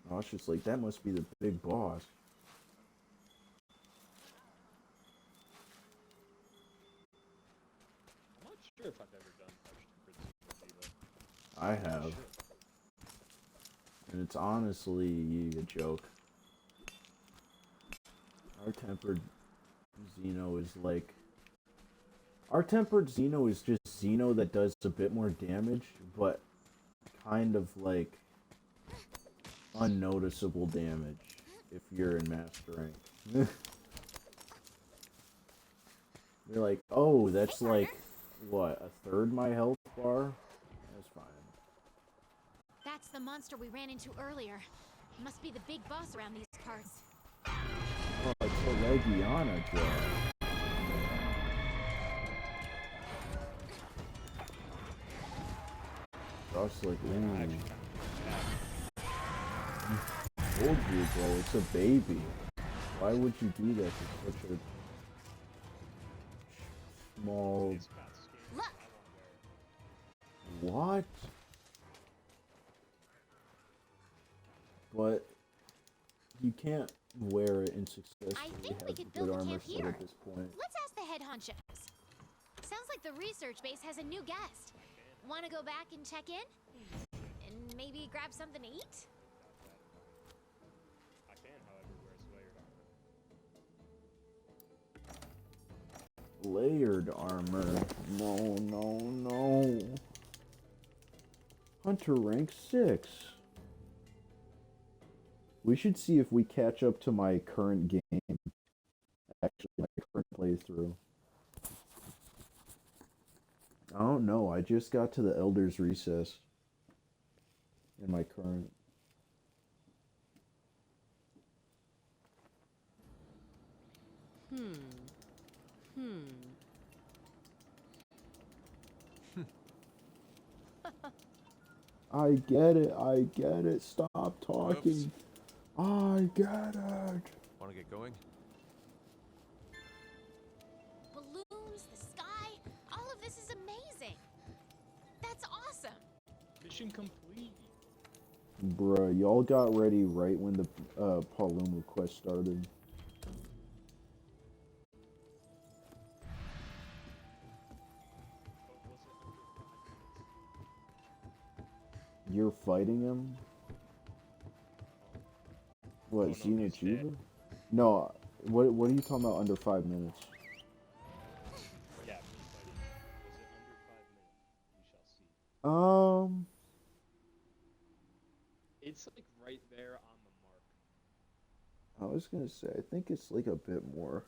I was just like, that must be the big boss. I'm not sure if I've ever done Arch-Tempered Xenochiva. I have. And it's honestly a joke. Our tempered Xeno is like... Our tempered Xeno is just Xeno that does a bit more damage, but kind of like unnoticeable damage if you're in Master Rank. You're like, oh, that's like, what, a third my health bar? That's fine. That's the monster we ran into earlier. Must be the big boss around these parts. Oh, it's a Legiana drop. Josh like, ooh. Told you, bro, it's a baby. Why would you do that to such a small... Look! What? but you can't wear it and successfully I think we have could good build a armor camp set here. at this point. Let's ask the head honchos. Sounds like the research base has a new guest. Want to go back and check in? And maybe grab something to eat? I can, however, wear layered armor. Layered armor. No, no, no. Hunter rank 6. We should see if we catch up to my current game. Actually, my current playthrough. I don't know. I just got to the Elder's Recess in my current. I get it. I get it. Stop talking. I get it. Want to get going? Balloons, the sky, all of this is amazing. That's awesome. Mission complete. Bruh, y'all got ready right when the Paloma quest started. You're fighting him? What, Oh, no, Xena he's Chiba? dead. No, what are you talking about under 5 minutes? Yeah, me fighting. Was it under 5 minutes? We shall see. It's like right there on the mark. I was gonna say, I think it's like a bit more.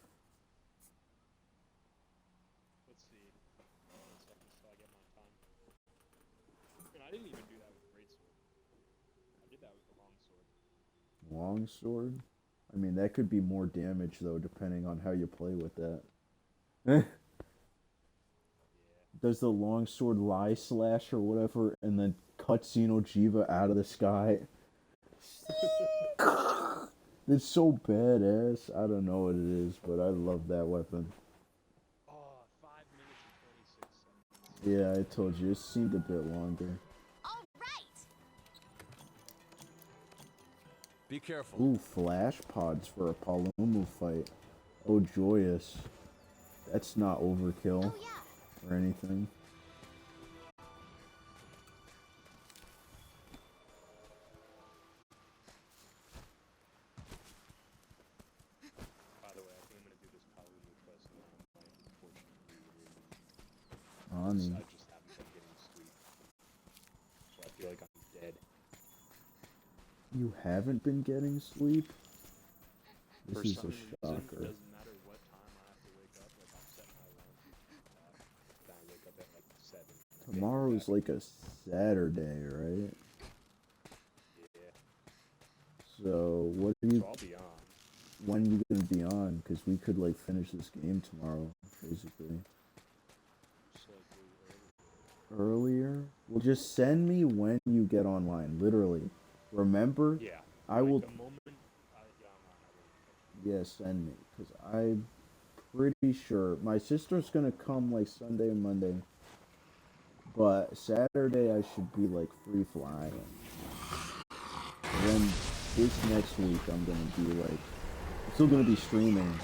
Let's see. 1 second till I get my time. And I didn't even do that with greatsword. I did that with the longsword. Longsword? I mean, that could be more damage, though, depending on how you play with that. Does the longsword lie slash or whatever, and then cut Xenojiva out of the sky? It's so badass. I don't know what it is, but I love that weapon. Oh, 5 minutes and 26 seconds. Yeah, I told you, it seemed a bit longer. All right. Be careful. Ooh, flash pods for a Palomu fight. Oh, joyous. That's not overkill Oh yeah. or anything. By the way, I think I'm gonna do this Palumu quest now. Unfortunately, Honey. I just haven't been getting sleep, so I feel like I'm dead. You haven't been getting sleep? This For is some a reason, shocker. it doesn't matter what time I have to wake up. Like I'll set my alarm for 2 o'clock, then I wake up at like 7. Tomorrow's like a Saturday, right? Yeah. So, what are you... So I'll be on. When you gonna be on? Because we could, like, finish this game tomorrow, basically. Slightly early. Earlier? Well, just send me when you get online, literally. Remember? Yeah. I like will... The moment I get online, I will. Yeah, send me. Because I'm pretty sure... My sister's gonna come, like, Sunday and Monday. But Saturday I should be, like, free flying. And then this next week I'm gonna be, like... I'm still gonna be streaming.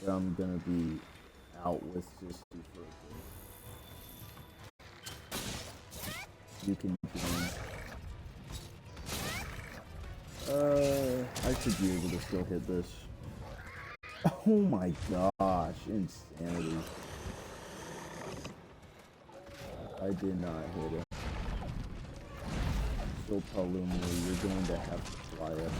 But I'm gonna be out with Sissy for a bit. You can join. I should be able to still hit this. Oh my gosh, insanity. I did not hit it. So Palumbo, you're going to have to fly it.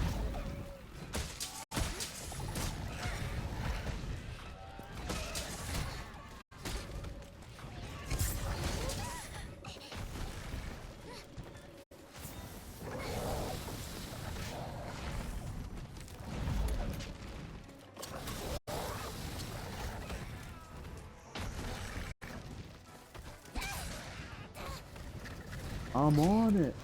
I'm on it.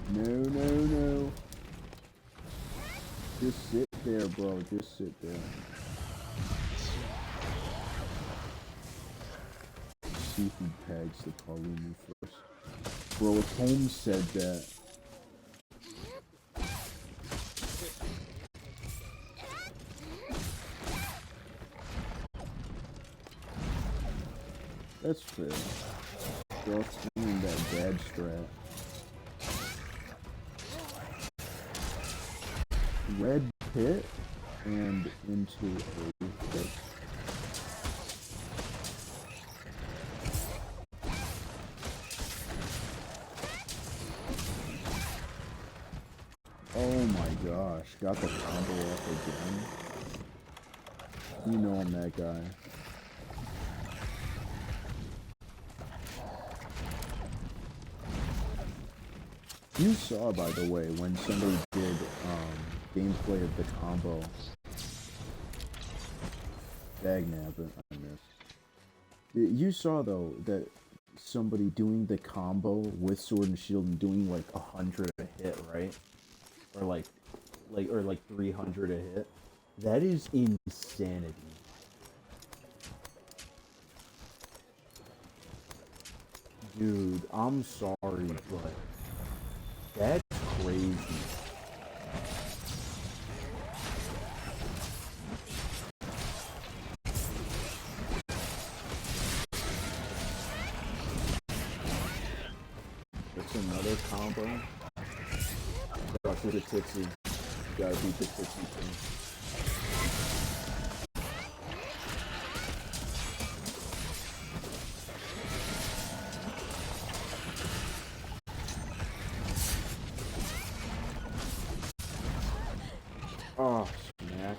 No, no, no. Just sit there, bro. Just sit there. See if he tags the Kalumi first. Bro, if Holmes said that. That's fair. Bro, explaining that dad strat. Red pit and into a pit. Oh my gosh, got the combo off again. You know I'm that guy. You saw, by the way, when somebody did gameplay of the combo. Dagnabbit, I missed. You saw though that somebody doing the combo with sword and shield and doing like 100 a hit, right? Or like 300 a hit. That is insanity. Dude, I'm sorry, but that's crazy. That's another combo. Rush with a Titsy. You gotta beat the Titsy team. Oh, smack.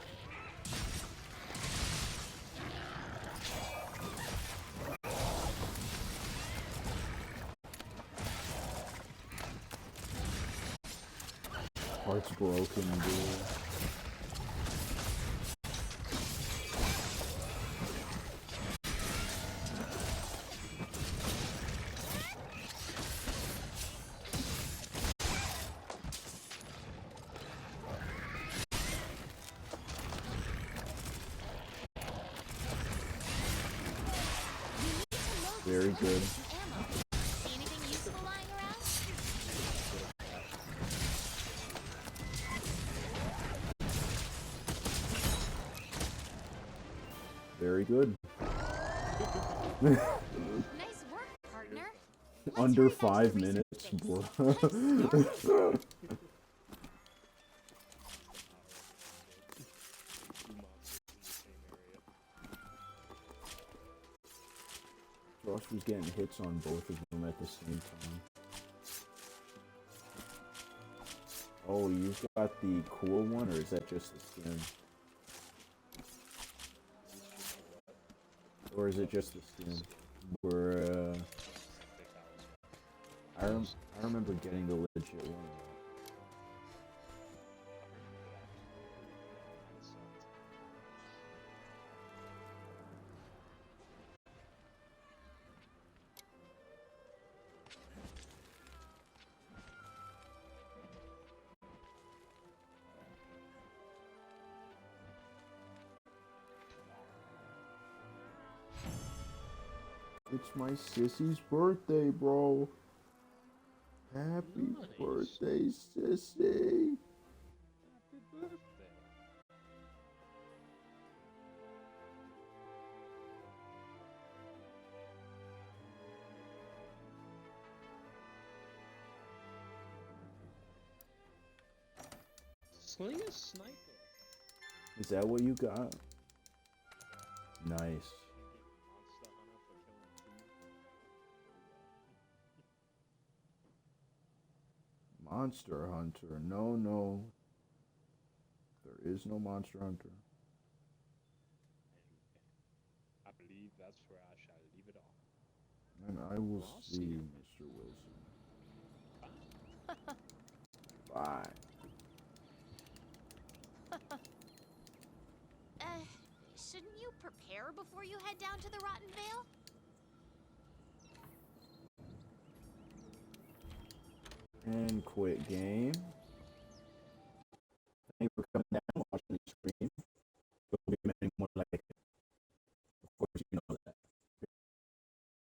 Heart's broken, dude. Very good. See anything useful lying around? Very good. Nice work, partner. Under 5 minutes, bro. Josh was getting hits on both of them at the same time. Oh, you've got the cool one, or is that just the skin? Or is it just the skin? Where, I remember getting the legit one. It's my sissy's birthday, bro. Happy birthday, sissy. Happy birthday. Sling a sniper. Is that what you got? Nice. Monster Hunter. No, no. There is no Monster Hunter. I believe that's where I shall leave it off. And I will see Mr. Wilson. Bye. Shouldn't you prepare before you head down to the Rotten Vale? And quit game. Thank you for coming down and watching the stream.